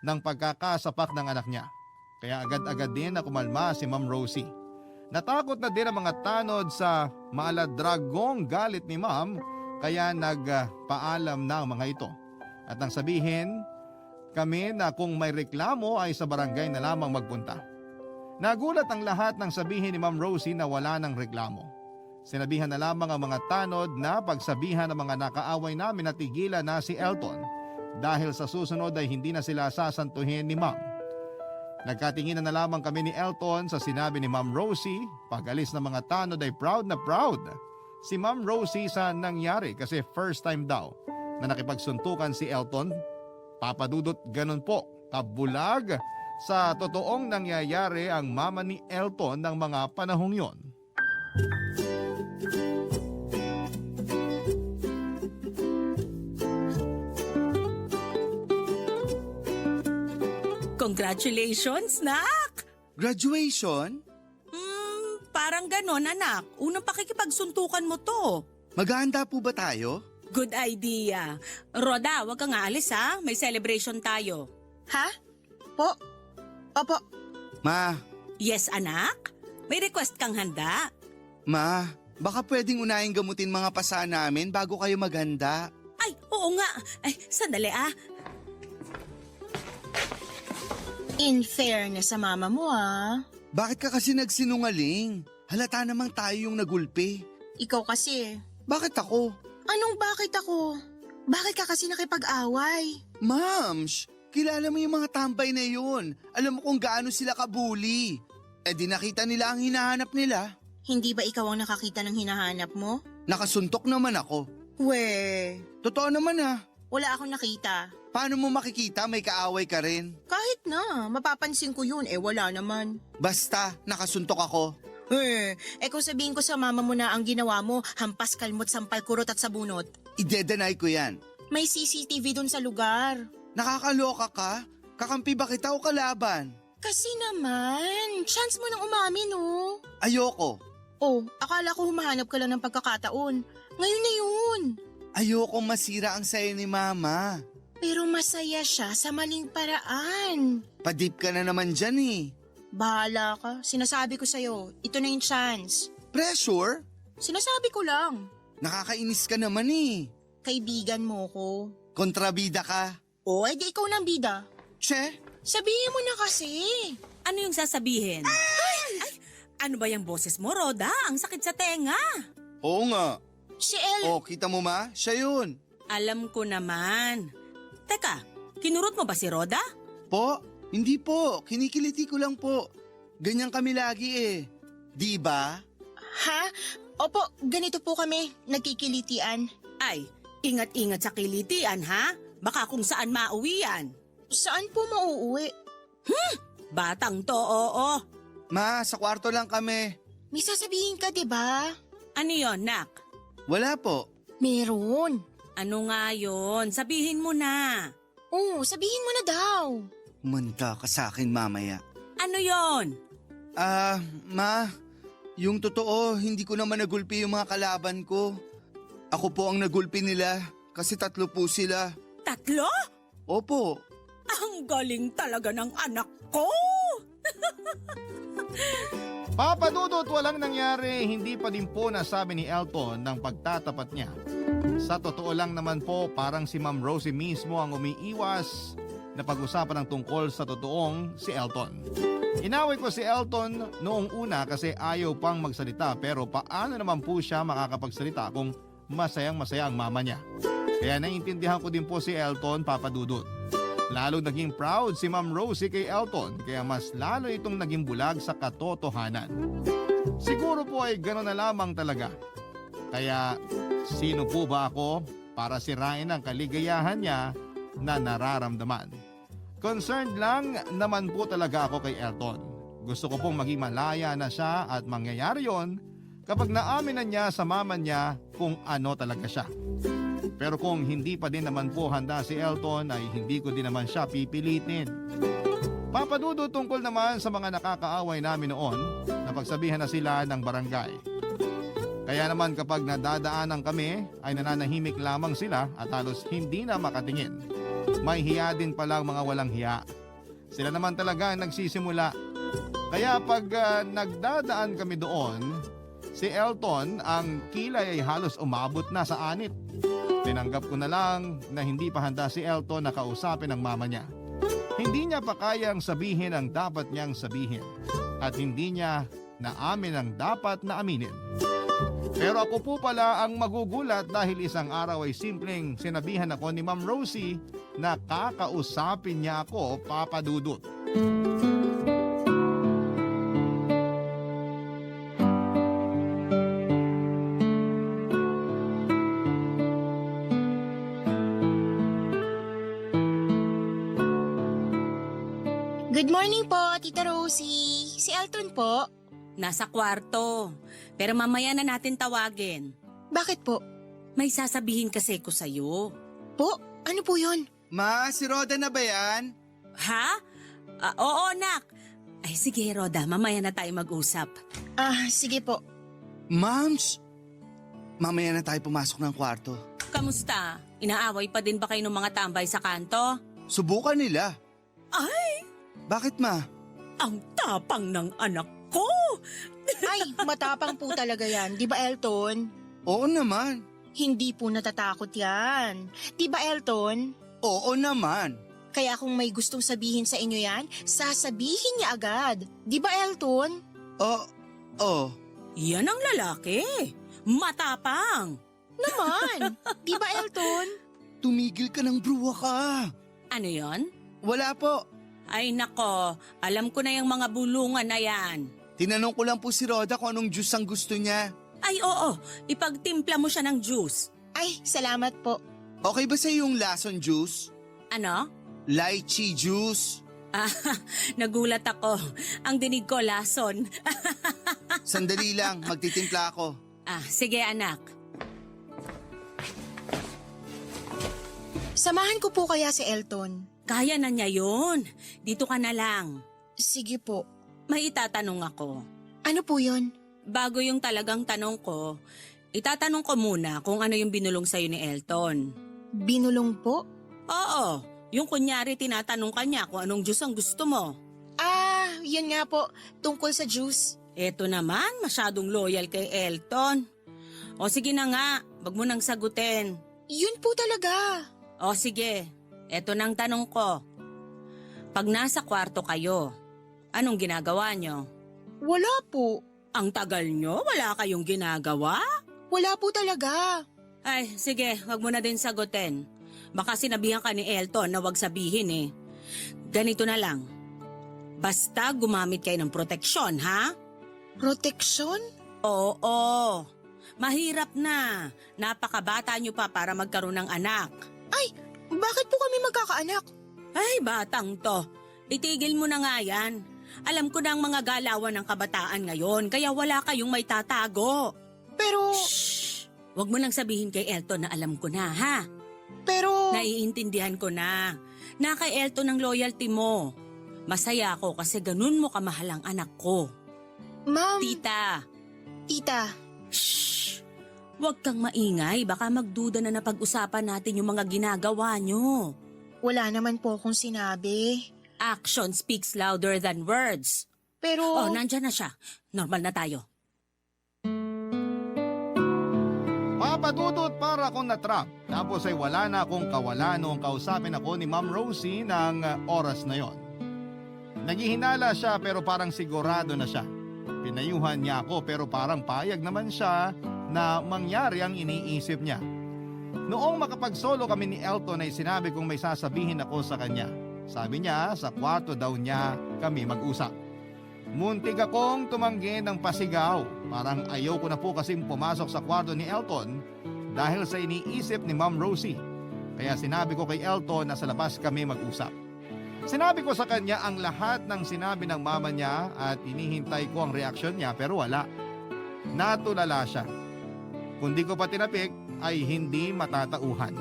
ng pagkakasapak ng anak niya. Kaya agad-agad din na kumalma si Ma'am Rosie. Natakot na din ang mga tanod sa maaladragong galit ni Ma'am kaya nagpaalam na ang mga ito. At nang sabihin kami na kung may reklamo ay sa barangay na lamang magpunta. Nagulat ang lahat nang sabihin ni Ma'am Rosie na wala ng reklamo. Sinabihan na lamang ang mga tanod na pagsabihan ng mga nakaaway namin na tigilan na si Elton dahil sa susunod ay hindi na sila sasantuhin ni Ma'am. Nagkatinginan na lamang kami ni Elton sa sinabi ni Ma'am Rosie. Pag-alis ng mga tanod ay proud na proud si Ma'am Rosie sa nangyari kasi first time daw na nakipagsuntukan si Elton. Papa Dudut, ganun po, kabulag sa totoong nangyayari ang mama ni Elton ng mga panahong yon. Congratulations, Nak! Graduation? Parang ganon, anak. Unang pakikipagsuntukan mo to. Maghahanda po ba tayo? Good idea. Roda, wag kang aalis ha. May celebration tayo. Ha? Po? Opo. Ma, Yes, anak? May request kang handa? baka pwedeng unahin gamutin mga pasa namin bago kayo maghanda. Ay, oo nga. Ay, sandali ah. In fairness sa mama mo Bakit ka kasi nagsinungaling? Halata namang tayo yung nagulpi. Ikaw kasi. Bakit ako? Anong bakit ako? Bakit ka kasi nakipag-away? Mams, kilala mo yung mga tambay na yun. Alam mo kung gaano sila kabuli. Di nakita nila ang hinahanap nila. Hindi ba ikaw ang nakakita ng hinahanap mo? Nakasuntok naman ako. We, Totoo naman ha. wala akong nakita. Paano mo makikita may kaaway ka rin? Kahit na, mapapansin ko yun, wala naman. Basta, nakasuntok ako. Kung sabihin ko sa mama mo na ang ginawa mo, hampas, kalmot, sampal, kurot at sabunot. Ide-deny ko yan. May CCTV dun sa lugar. Nakakaloka ka? Kakampi ba kita o kalaban? Kasi naman, chance mo nang umamin, no? Ayoko. Oh, akala ko humahanap ka lang ng pagkakataon. Ngayon na yun. Ayoko masira ang sayo ni Mama. Pero masaya siya sa maling paraan. Padip ka na naman dyan eh. Bahala ka. Sinasabi ko sa'yo, ito na yung chance. Pressure? Sinasabi ko lang. Nakakainis ka naman eh. Kaibigan mo ko. Kontrabida ka. O, di ikaw ng bida. Che? Sabihin mo na kasi. Ano yung sasabihin? Ay, ano ba yung boses mo, Roda? Ang sakit sa tenga. Oo nga. Si El, Oh, kita mo ma? Siya yun. Alam ko naman. Teka, kinurot mo ba si Roda? Po? Hindi po. Kinikiliti ko lang po. Ganyan kami lagi eh. Di ba? ha? Opo, ganito po kami, nagkikilitian. Ay, ingat-ingat sa kilitian, ha? Baka kung saan mauwi yan. Saan po mauuwi? Batang to, oo. Ma, sa kwarto lang kami. May sasabihin ka, di ba? Ano yon, nak? Wala po. Meron. Ano nga yon? Sabihin mo na. Oo, sabihin mo na daw. Manta ka sa akin mamaya. Ano yon? Ma, yung totoo, hindi ko naman nagulpi yung mga kalaban ko. Ako po ang nagulpi nila kasi 3 po sila. 3? Opo. Ang galing talaga ng anak ko! Papa Dudut, walang nangyari, hindi pa din po nasabi ni Elton ng pagtatapat niya. Sa totoo lang naman po, parang si Ma'am Rosie mismo ang umiiwas na pag-usapan ng tungkol sa totoong si Elton. Inaway ko si Elton noong una kasi ayaw pang magsalita, pero paano naman po siya makakapagsalita kung masayang-masaya ang mama niya? Kaya naiintindihan ko din po si Elton, Papa Dudut. Lalo naging proud si Ma'am Rosie kay Elton, kaya mas lalo itong naging bulag sa katotohanan. Siguro po ay gano'n na lamang talaga. Kaya sino po ba ako para sirain ang kaligayahan niya na nararamdaman? Concerned lang naman po talaga ako kay Elton. Gusto ko pong maging malaya na siya at mangyayari yon kapag naamin na niya sa mama niya kung ano talaga siya. Pero kung hindi pa din naman po handa si Elton ay hindi ko din naman siya pipilitin. Papadudo tungkol naman sa mga nakakaaway namin noon, napagsabihan na sila ng barangay. Kaya naman kapag nadadaanan kami ay nananahimik lamang sila at halos hindi na makatingin. May hiya din palang mga walang hiya. Sila naman talaga ang nagsisimula. Kaya pag nagdadaan kami doon, si Elton ang kilay ay halos umabot na sa anit. Tinanggap ko na lang na hindi pa handa si Elton na kausapin ang mama niya. Hindi niya pa kayang sabihin ang dapat niyang sabihin at hindi niya naamin ang dapat na aminin. Pero ako po pala ang magugulat dahil isang araw ay simpleng sinabihan ako ni Ma'am Rosie na kakausapin niya ako, Papa Dudut. Good morning po, Tita Rosie. Si Elton po. Nasa kwarto. Pero mamaya na natin tawagin. Bakit po? May sasabihin kasi ko sa'yo. Po? Ano po yun? Ma, si Roda na ba yan? Ha? Oo, nak. Ay sige, Roda. Mamaya na tayo mag-usap. Sige po. Mams! Mamaya na tayo pumasok ng kwarto. Kamusta? Inaaway pa din ba kayo ng mga tambay sa kanto? Subukan nila. Ay! Bakit ma? Ang tapang ng anak ko! Ay, matapang po talaga yan. Di ba, Elton? Oo naman. Hindi po natatakot yan. Di ba, Elton? Oo naman. Kaya kung may gustong sabihin sa inyo yan, sasabihin niya agad. Di ba, Elton? Oo. Yan ang lalaki. Matapang. Naman. Di ba, Elton? Tumigil ka ng bruwa ka. Ano yon? Wala po. Ay nako, alam ko na yung mga bulungan na yan. Tinanong ko lang po si Roda kung anong juice ang gusto niya. Ay oo, ipagtimpla mo siya ng juice. Ay, salamat po. Okay ba sa yung lason juice? Ano? Lychee juice? Ah, nagulat ako. Ang dinig ko, lason. Sandali lang, magtitimpla ako. Sige anak. Samahan ko po kaya si Elton. Kaya na niya yun. Dito ka na lang. Sige po. May itatanong ako. Ano po yun? Bago yung talagang tanong ko, itatanong ko muna kung ano yung binulong sa'yo ni Elton. Binulong po? Oo, yung kunyari tinatanong ka niya kung anong juice ang gusto mo. Yun nga po. Tungkol sa juice. Eto naman, masyadong loyal kay Elton. O sige na nga, wag mo nang sagutin. Yun po talaga. O sige, eto nang tanong ko. Pag nasa kwarto kayo, anong ginagawa nyo? Wala po. Ang tagal nyo, wala kayong ginagawa? Wala po talaga. Ay, sige, wag mo na din sagutin. Baka sinabihan ka ni Elton na wag sabihin eh. Ganito na lang. Basta gumamit kayo ng proteksyon, ha? Proteksyon? Oo. Mahirap na. Napakabata nyo pa para magkaroon ng anak. Ay, bakit po kami magkakaanak? Ay, batang to. Itigil mo na nga yan. Alam ko na ang mga galawan ng kabataan ngayon, kaya wala kayong may tatago. Pero, Shh! Huwag mo nang sabihin kay Elton na alam ko na, ha? pero... Naiintindihan ko na. Na kay Elton ang loyalty mo. Masaya ako kasi ganun mo kamahal ang anak ko. Ma'am, Tita, tita, shh! Huwag kang maingay, baka magduda na napag-usapan natin yung mga ginagawa nyo. wala naman po akong sinabi. Action speaks louder than words. Pero, Oh, nandyan na siya. Normal na tayo. Papadudot para akong natrap. Tapos ay wala na akong kawalan noong kausapin ako ni Ma'am Rosie ng oras na yon. Naghihinala siya pero parang sigurado na siya. Pinayuhan niya ako pero parang payag naman siya na mangyari ang iniisip niya. Noong makapagsolo kami ni Elton ay sinabi kong may sasabihin ako sa kanya. Sabi niya sa kwarto daw niya kami mag-usap. Muntik akong tumanggi ng pasigaw. Parang ayaw ko na po kasing pumasok sa kwarto ni Elton dahil sa iniisip ni Ma'am Rosie. Kaya sinabi ko kay Elton na sa labas kami mag-usap. Sinabi ko sa kanya ang lahat ng sinabi ng mama niya at inihintay ko ang reaksyon niya pero wala. Natulala siya. Kung di ko pa tinapik ay hindi matatauhan.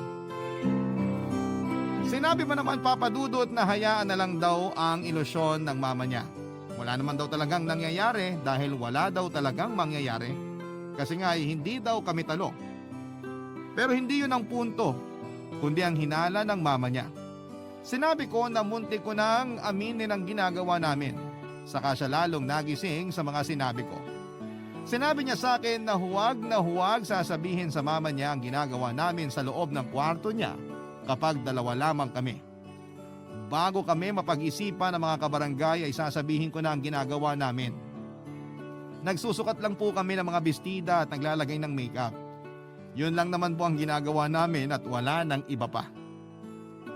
Sinabi pa naman Papadudot na hayaan na lang daw ang ilusyon ng mama niya. Wala naman daw talagang nangyayari dahil wala daw talagang mangyayari. Kasi nga ay hindi daw kami talo. Pero hindi yun ang punto, kundi ang hinala ng mama niya. Sinabi ko na muntik ko nang aminin ang ginagawa namin. Saka siya lalong nagising sa mga sinabi ko. Sinabi niya sa akin na huwag sasabihin sa mama niya ang ginagawa namin sa loob ng kwarto niya kapag dalawa lamang kami. Bago kami mapag-isipan ng mga kabarangay ay sasabihin ko na ang ginagawa namin. Nagsusukat lang po kami ng mga bestida at naglalagay ng makeup. Yun lang naman po ang ginagawa namin at wala nang iba pa.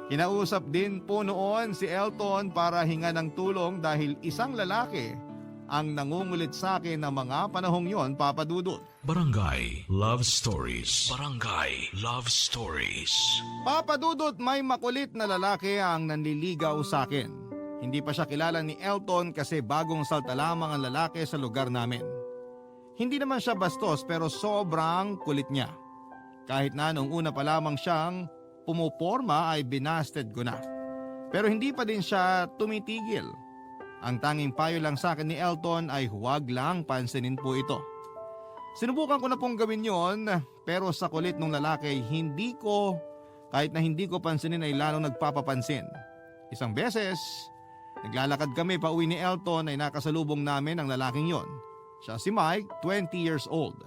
Kinausap din po noon si Elton para hinga ng tulong dahil isang lalaki ang nangungulit sa akin ng mga panahong yon, Papadudot. Barangay Love Stories. Barangay Love Stories. Papadudot, may makulit na lalaki ang nanliligaw sa akin. Hindi pa siya kilala ni Elton kasi bagong salta lamang ang lalaki sa lugar namin. Hindi naman siya bastos pero sobrang kulit niya. Kahit na nung una pa lamang siyang pumuporma ay binasted ko na. Pero hindi pa din siya tumitigil. Ang tanging payo lang sa akin ni Elton ay huwag lang pansinin po ito. Sinubukan ko na pong gawin yon pero sa kulit ng lalaki ay kahit na hindi ko pansinin ay lalong nagpapapansin. Isang beses, naglalakad kami pa uwi ni Elton ay nakasalubong namin ang lalaking yon. Siya si Mike, 20 years old.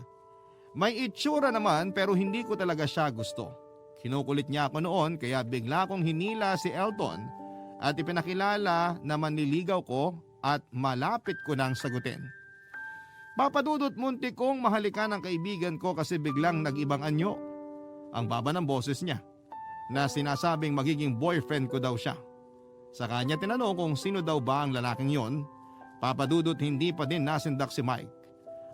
May itsura naman pero hindi ko talaga siya gusto. Kinukulit niya ako noon kaya bigla kong hinila si Elton at ipinakilala na manliligaw ko at malapit ko nang sagutin. Papadudot, muntik kong mahalikan ang kaibigan ko kasi biglang nag-ibang anyo. Ang baba ng boses niya na sinasabing magiging boyfriend ko daw siya. Sa kanya tinanong kung sino daw ba ang lalaking yon. Papadudot, hindi pa din nasindak si Mike.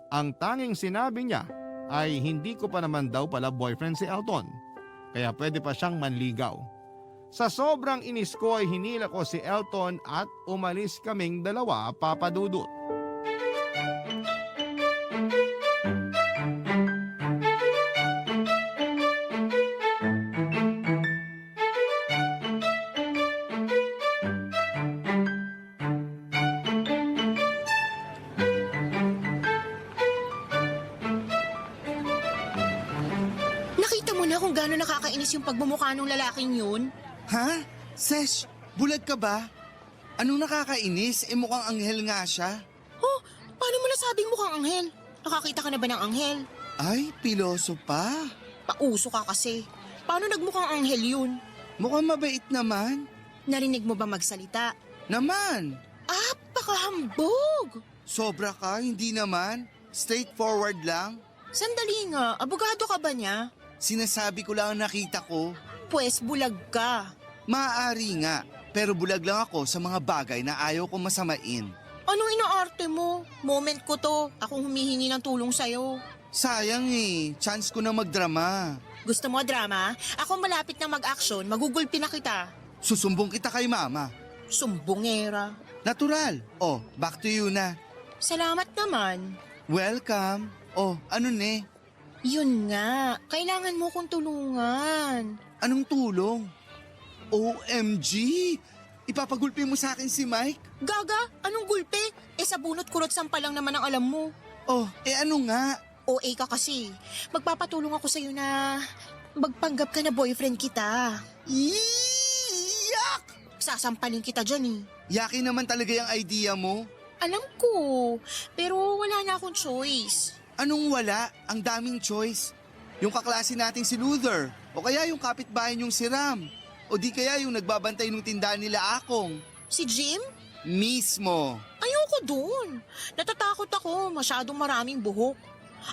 Ang tanging sinabi niya ay hindi ko pa naman daw pala boyfriend si Elton. Kaya pwede pa siyang manligaw. Sa sobrang inis ko ay hinila ko si Elton at umalis kaming dalawa, Papa Dudut. Nakita mo na kung gaano nakakainis yung pagmumukha ng lalaking yun? Ha? Sesh, bulag ka ba? Anong nakakainis? Mukhang anghel nga siya. Oh, paano mo nasabing mukhang anghel? Nakakita ka na ba ng anghel? Ay, piloso pa. Pauso ka kasi. Paano nagmukhang anghel yun? Mukhang mabait naman. Narinig mo ba magsalita? Naman. Pakahambog! Sobra ka, hindi naman. Straightforward lang. Sandali nga, abogado ka ba niya? Sinasabi ko lang ang nakita ko. Pwes bulag ka. Maaari nga, pero bulag lang ako sa mga bagay na ayaw ko masamain. Anong inaarte mo? Moment ko to. Akong humihingi ng tulong sa'yo. Sayang chance ko na magdrama. Gusto mo drama? Ako malapit na mag-action, magugulpi na kita. Susumbong kita kay mama. Sumbongera. Natural. Oh, back to you na. Salamat naman. Welcome. Oh, ano ne? Yun nga, kailangan mo kong tulungan. Anong tulong? OMG! Ipapagulpi mo sa akin si Mike? Gaga, anong gulpe? Sa bunot kurot sampa lang naman ang alam mo. Oh, ano nga? OA ka kasi. Magpapatulong ako sa'yo na magpanggap ka na boyfriend kita. Iyak! Sasampalin kita dyan eh. Yaki naman talaga yung idea mo. Alam ko, pero wala na akong choice. Anong wala? Ang daming choice. Yung kaklase nating si Luther. O kaya yung kapitbahay niyong si Ram. O di kaya yung nagbabantay ng tindahan nila Akong. Si Jim? Mismo. Ayoko dun. Natatakot ako, masyadong maraming buhok.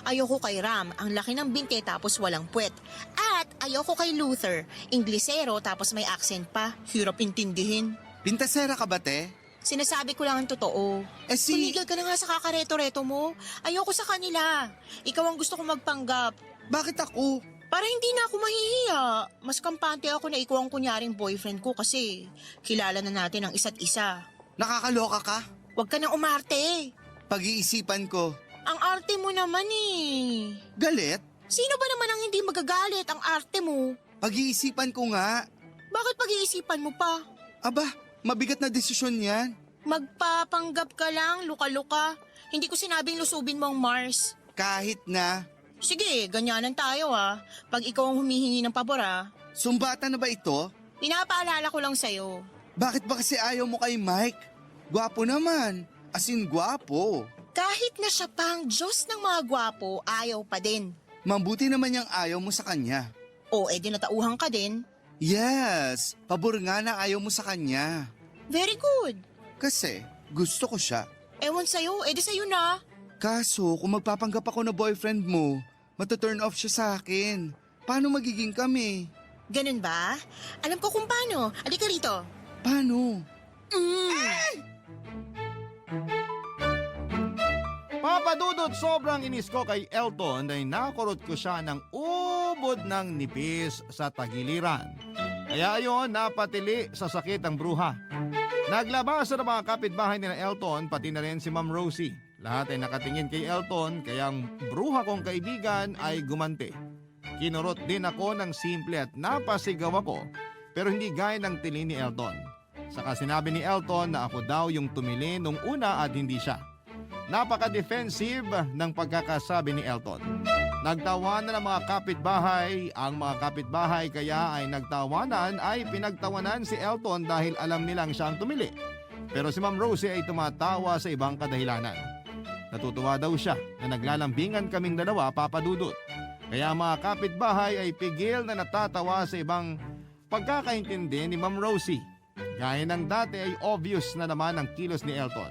Ayoko kay Ram, ang laki ng binte tapos walang puwet. At ayoko kay Luther, Inglesero tapos may accent pa. Hirap intindihin. Pintasera ka ba, te? Sinasabi ko lang ang totoo. Tumigil ka na nga sa kakareto-reto mo. Ayoko sa kanila. Ikaw ang gusto kong magpanggap. Bakit ako? Para hindi na ako mahihiya. Mas kampante ako na ikaw ang kunyaring boyfriend ko kasi kilala na natin ang isa't isa. Nakakaloka ka? Huwag ka nang umarte. Pag-iisipan ko. Ang arte mo naman eh. Galit? Sino ba naman ang hindi magagalit ang arte mo? Pag-iisipan ko nga. Bakit pag-iisipan mo pa? Aba, mabigat na desisyon yan. Magpapanggap ka lang, luka-luka. Hindi ko sinabing lusubin mo ang Mars. Kahit na. Sige, ganyanan tayo ah. Pag ikaw ang humihingi ng pabor ah. Sumbata na ba ito? Pinapaalala ko lang sa'yo. Bakit ba kasi ayaw mo kay Mike? Gwapo naman. As in gwapo. Kahit na siya pang Diyos ng mga gwapo, ayaw pa din. Mabuti naman yung ayaw mo sa kanya. O, edi natauhan ka din. Yes, pabor nga na ayaw mo sa kanya. Very good. Kasi gusto ko siya. Ewan sa'yo, edi sa'yo na. Kaso kung magpapanggap ako na boyfriend mo, matuturn off siya sa akin. Paano magiging kami? Ganun ba? Alam ko kung paano. Alika rito. Paano? Papadudot, sobrang inis ko kay Elton dahil nakurot ko siya ng ubod ng nipis sa tagiliran. Kaya ayon, napatili sa sakit ang bruha. Naglabas sa mga kapitbahay ni Elton, pati na rin si Ma'am Rosie. Lahat ay nakatingin kay Elton, kaya ang bruha kong kaibigan ay gumanti. Kinurot din ako ng simple at napasigaw ako, pero hindi gaya ng tili ni Elton. Saka sinabi ni Elton na ako daw yung tumili nung una at hindi siya. Napaka-defensive ng pagkakasabi ni Elton. Nagtawanan ng mga kapitbahay. Ang mga kapitbahay kaya ay nagtawanan ay pinagtawanan si Elton dahil alam nilang siya ang tumili. Pero si Ma'am Rosie ay tumatawa sa ibang kadahilanan. Natutuwa daw siya na naglalambingan kaming dalawa, Papadudot. Kaya ang mga kapitbahay ay pigil na natatawa sa ibang pagkakaintindi ni Ma'am Rosie. Gaya ng dati ay obvious na naman ang kilos ni Elton.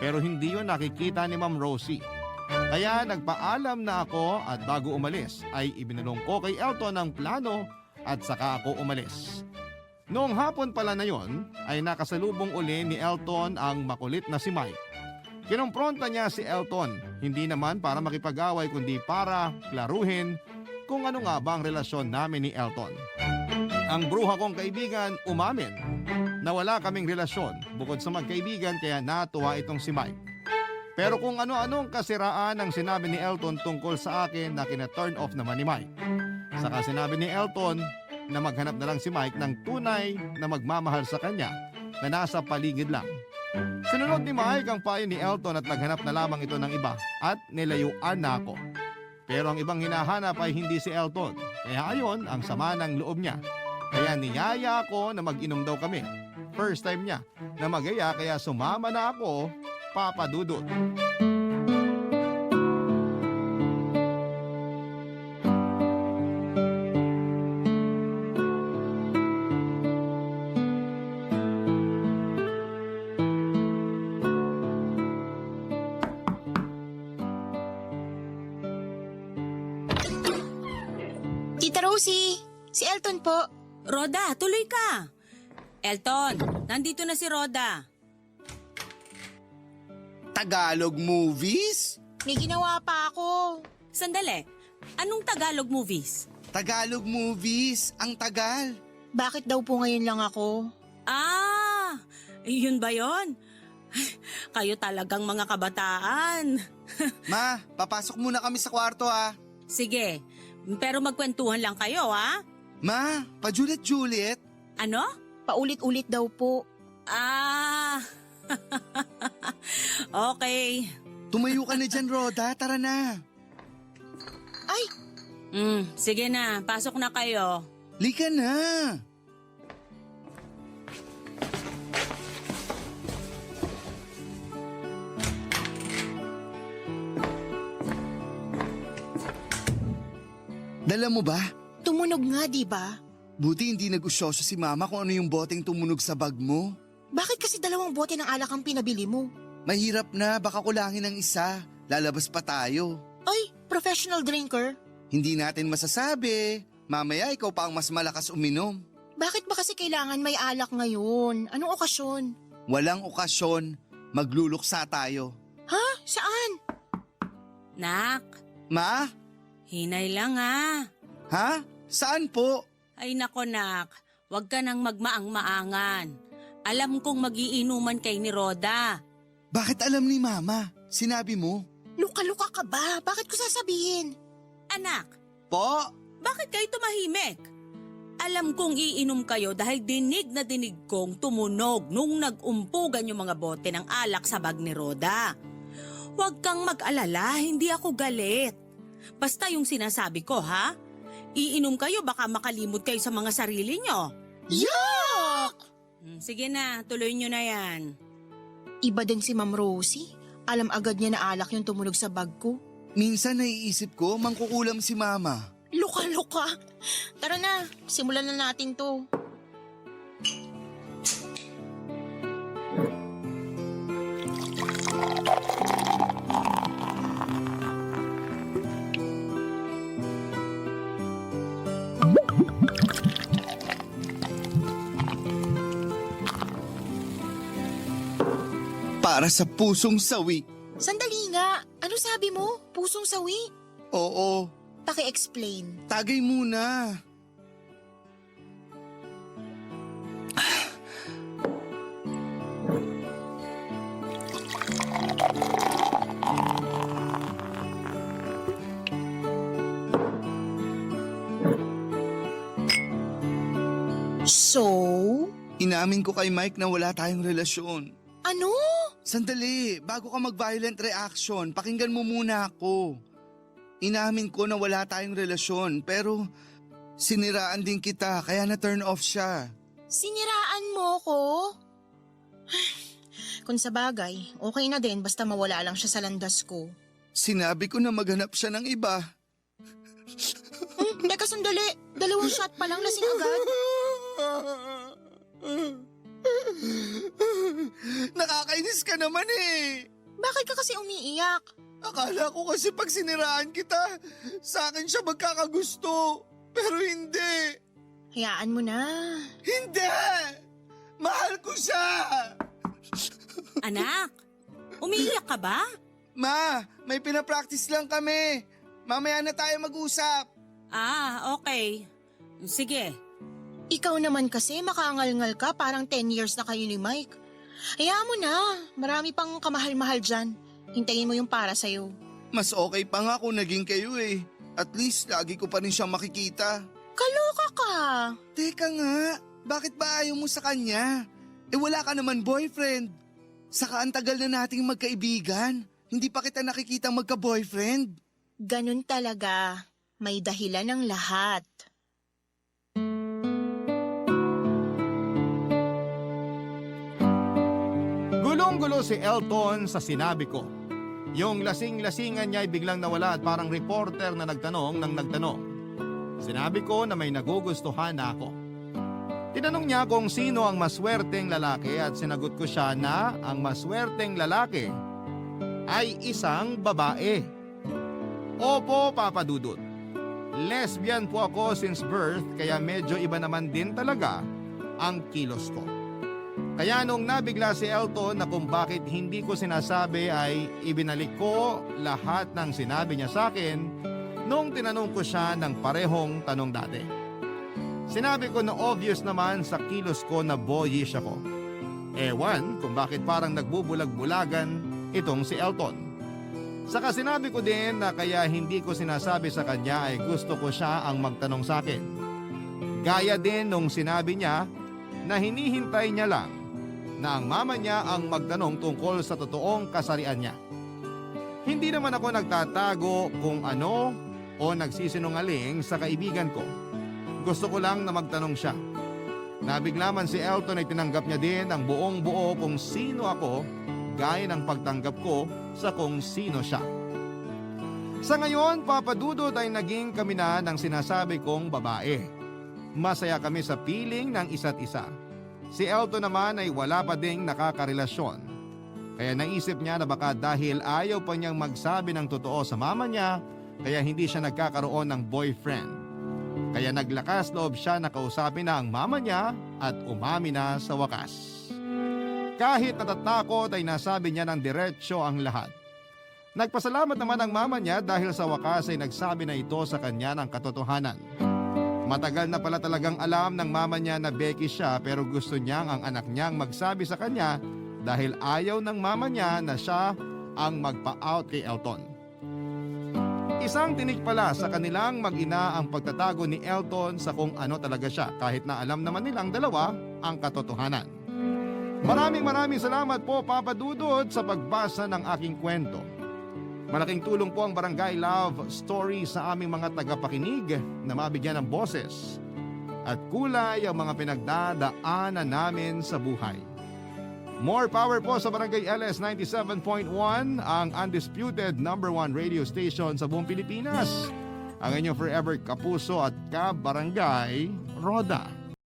Pero hindi yun nakikita ni Ma'am Rosie. Kaya nagpaalam na ako at bago umalis ay ibinulong ko kay Elton ang plano at saka ako umalis. Noong hapon pala na yon ay nakasalubong uli ni Elton ang makulit na si Mike. Kinumpronta niya si Elton, hindi naman para makipag-away kundi para klaruhin kung ano nga ba ang relasyon namin ni Elton. Ang bruha kong kaibigan umamin na wala kaming relasyon bukod sa magkaibigan kaya natuwa itong si Mike. Pero kung ano-anong kasiraan ang sinabi ni Elton tungkol sa akin na kina-turn off naman ni Mike. Saka sinabi ni Elton na maghanap na lang si Mike ng tunay na magmamahal sa kanya na nasa paligid lang. Sinunod ni Mike ang payo ni Elton at naghanap na lamang ito ng iba at nilayuan na ako. Pero ang ibang hinahanap ay hindi si Elton. Kaya ayon ang sama ng loob niya. Kaya niyaya ako na mag-inom daw kami. First time niya na magaya kaya sumama na ako, Papa Dudut. Tita Rosie, si Elton po. Roda, tuloy ka. Elton, nandito na si Roda. Tagalog movies? May ginawa pa ako. Sandali, anong Tagalog movies? Tagalog movies, ang tagal. Bakit daw po ngayon lang ako? Ah, yun ba yun? Kayo talagang mga kabataan. Ma, papasok muna kami sa kwarto ha. Sige, pero magkwentuhan lang kayo, ha? Ma, pa-Juliet. Ano? Paulit-ulit daw po. Ah, okay. Tumayo ka na dyan, Roda. Tara na. Ay, Sige na, pasok na kayo. Lika na. Dala mo ba? tumunog nga, di ba? Buti hindi nag-usyoso si Mama kung ano yung boteng tumunog sa bag mo. Bakit kasi 2 bote ng alak ang pinabili mo? Mahirap na, baka kulangin ng isa. Lalabas pa tayo. Ay, professional drinker. Hindi natin masasabi. Mamaya ikaw pa ang mas malakas uminom. Bakit ba kasi kailangan may alak ngayon? Anong okasyon? Walang okasyon. Magluluksa tayo. Ha? Saan? Nak, Ma? hinay lang ha. Ha? Saan po? Ay nako nak, huwag ka nang magmaang-maangan. Alam kong magiinuman kay ni Roda. Bakit alam ni Mama? Sinabi mo? Luka-luka ka ba? Bakit ko sasabihin? Anak, Po? bakit kayo tumahimik? Alam kong iinom kayo dahil dinig na dinig kong tumunog nung nag-umpugan yung mga bote ng alak sa bag ni Roda. Huwag kang mag-alala, hindi ako galit. Basta yung sinasabi ko ha, iinom kayo baka makalimot kayo sa mga sarili nyo. Yuck! Sige na, tuloy nyo na yan. Iba din si Ma'am Rosie. Alam agad niya na alak yung tumunog sa bag ko. Minsan naiisip ko, mangkukulam si Mama. Luka-luka. Tara na, simulan na natin to. Para sa pusong sawi. Sandali nga. Ano sabi mo? Pusong sawi? Oo, Paki-explain. tagay muna. So? Inamin ko kay Mike na wala tayong relasyon. Ano? Sandali, bago ka mag-violent reaction, pakinggan mo muna ako. Inamin ko na wala tayong relasyon, pero siniraan din kita, kaya na-turn off siya. Siniraan mo ko? Kung sa bagay, okay na din basta mawala lang siya sa landas ko. Sinabi ko na maghanap siya ng iba. Teka sandali, 2 shot pa lang lasing agad. Nakakainis ka naman eh. Bakit ka kasi umiiyak? Akala ko kasi pag siniraan kita, sa akin siya magkakagusto. Pero hindi. Hayaan mo na. Hindi! Mahal ko siya! Anak, Umiiyak ka ba? Ma, may pinapractice lang kami. Mamaya na tayo mag-usap. Okay. Sige. Ikaw naman kasi makaangal-ngal ka, parang 10 years na kayo ni Mike. Hayaan mo na, marami pang kamahal-mahal dyan. Hintayin mo yung para sa'yo. Mas okay pa nga kung naging kayo eh. At least lagi ko pa rin siyang makikita. Kaloka ka! Teka nga, bakit ba ayaw mo sa kanya? Wala ka naman boyfriend. Saka ang tagal na nating magkaibigan. Hindi pa kita nakikitang magka-boyfriend. Ganun talaga. May dahilan ng lahat. Gulong-gulo si Elton sa sinabi ko. Yung lasing-lasingan niya ay biglang nawala at parang reporter na nagtanong ng nagtanong. Sinabi ko na may nagugustuhan na ako. Tinanong niya kung sino ang maswerteng lalaki at sinagot ko siya na ang maswerteng lalaki ay isang babae. Opo, Papa Dudut. Lesbian po ako since birth kaya medyo iba naman din talaga ang kilos ko. Kaya nung nabigla si Elton na kung bakit hindi ko sinasabi ay ibinalik ko lahat ng sinabi niya sa akin nung tinanong ko siya ng parehong tanong dati. Sinabi ko na obvious naman sa kilos ko na boyish ako. Ewan kung bakit parang nagbubulag-bulagan itong si Elton. Saka sinabi ko din na kaya hindi ko sinasabi sa kanya ay gusto ko siya ang magtanong sa akin. Gaya din nung sinabi niya na hinihintay niya lang na ang mama niya ang magtanong tungkol sa totoong kasarian niya. Hindi naman ako nagtatago kung ano o nagsisinungaling sa kaibigan ko. Gusto ko lang na magtanong siya. Nabigla man si Elton ay tinanggap niya din ang buong buo kung sino ako gaya ng pagtanggap ko sa kung sino siya. Sa ngayon, Papa Dudut ay naging kami na ng sinasabi kong babae. Masaya kami sa piling ng isa't isa. Si Elton naman ay wala pa ding nakakarelasyon. Kaya naisip niya na baka dahil ayaw pa niyang magsabi ng totoo sa mama niya, kaya hindi siya nagkakaroon ng boyfriend. Kaya naglakas loob siya na kausapin na ang mama niya at umami na sa wakas. Kahit natatakot ay nasabi niya ng diretsyo ang lahat. Nagpasalamat naman ang mama niya dahil sa wakas ay nagsabi na ito sa kanya ng katotohanan. Matagal na pala talagang alam ng mama niya na Becky siya pero gusto niyang ang anak niyang magsabi sa kanya dahil ayaw ng mama niya na siya ang magpa-out kay Elton. Isang tinik pala sa kanilang mag-ina ang pagtatago ni Elton sa kung ano talaga siya kahit na alam naman nilang dalawa ang katotohanan. Maraming salamat po Papa Dudut sa pagbasa ng aking kwento. Malaking tulong po ang Barangay Love Story sa aming mga tagapakinig na mabigyan ng boses at kulay ang mga pinagdadaanan namin sa buhay. More power po sa Barangay LS 97.1, ang undisputed #1 radio station sa buong Pilipinas. Ang inyong forever kapuso at ka-barangay, Roda.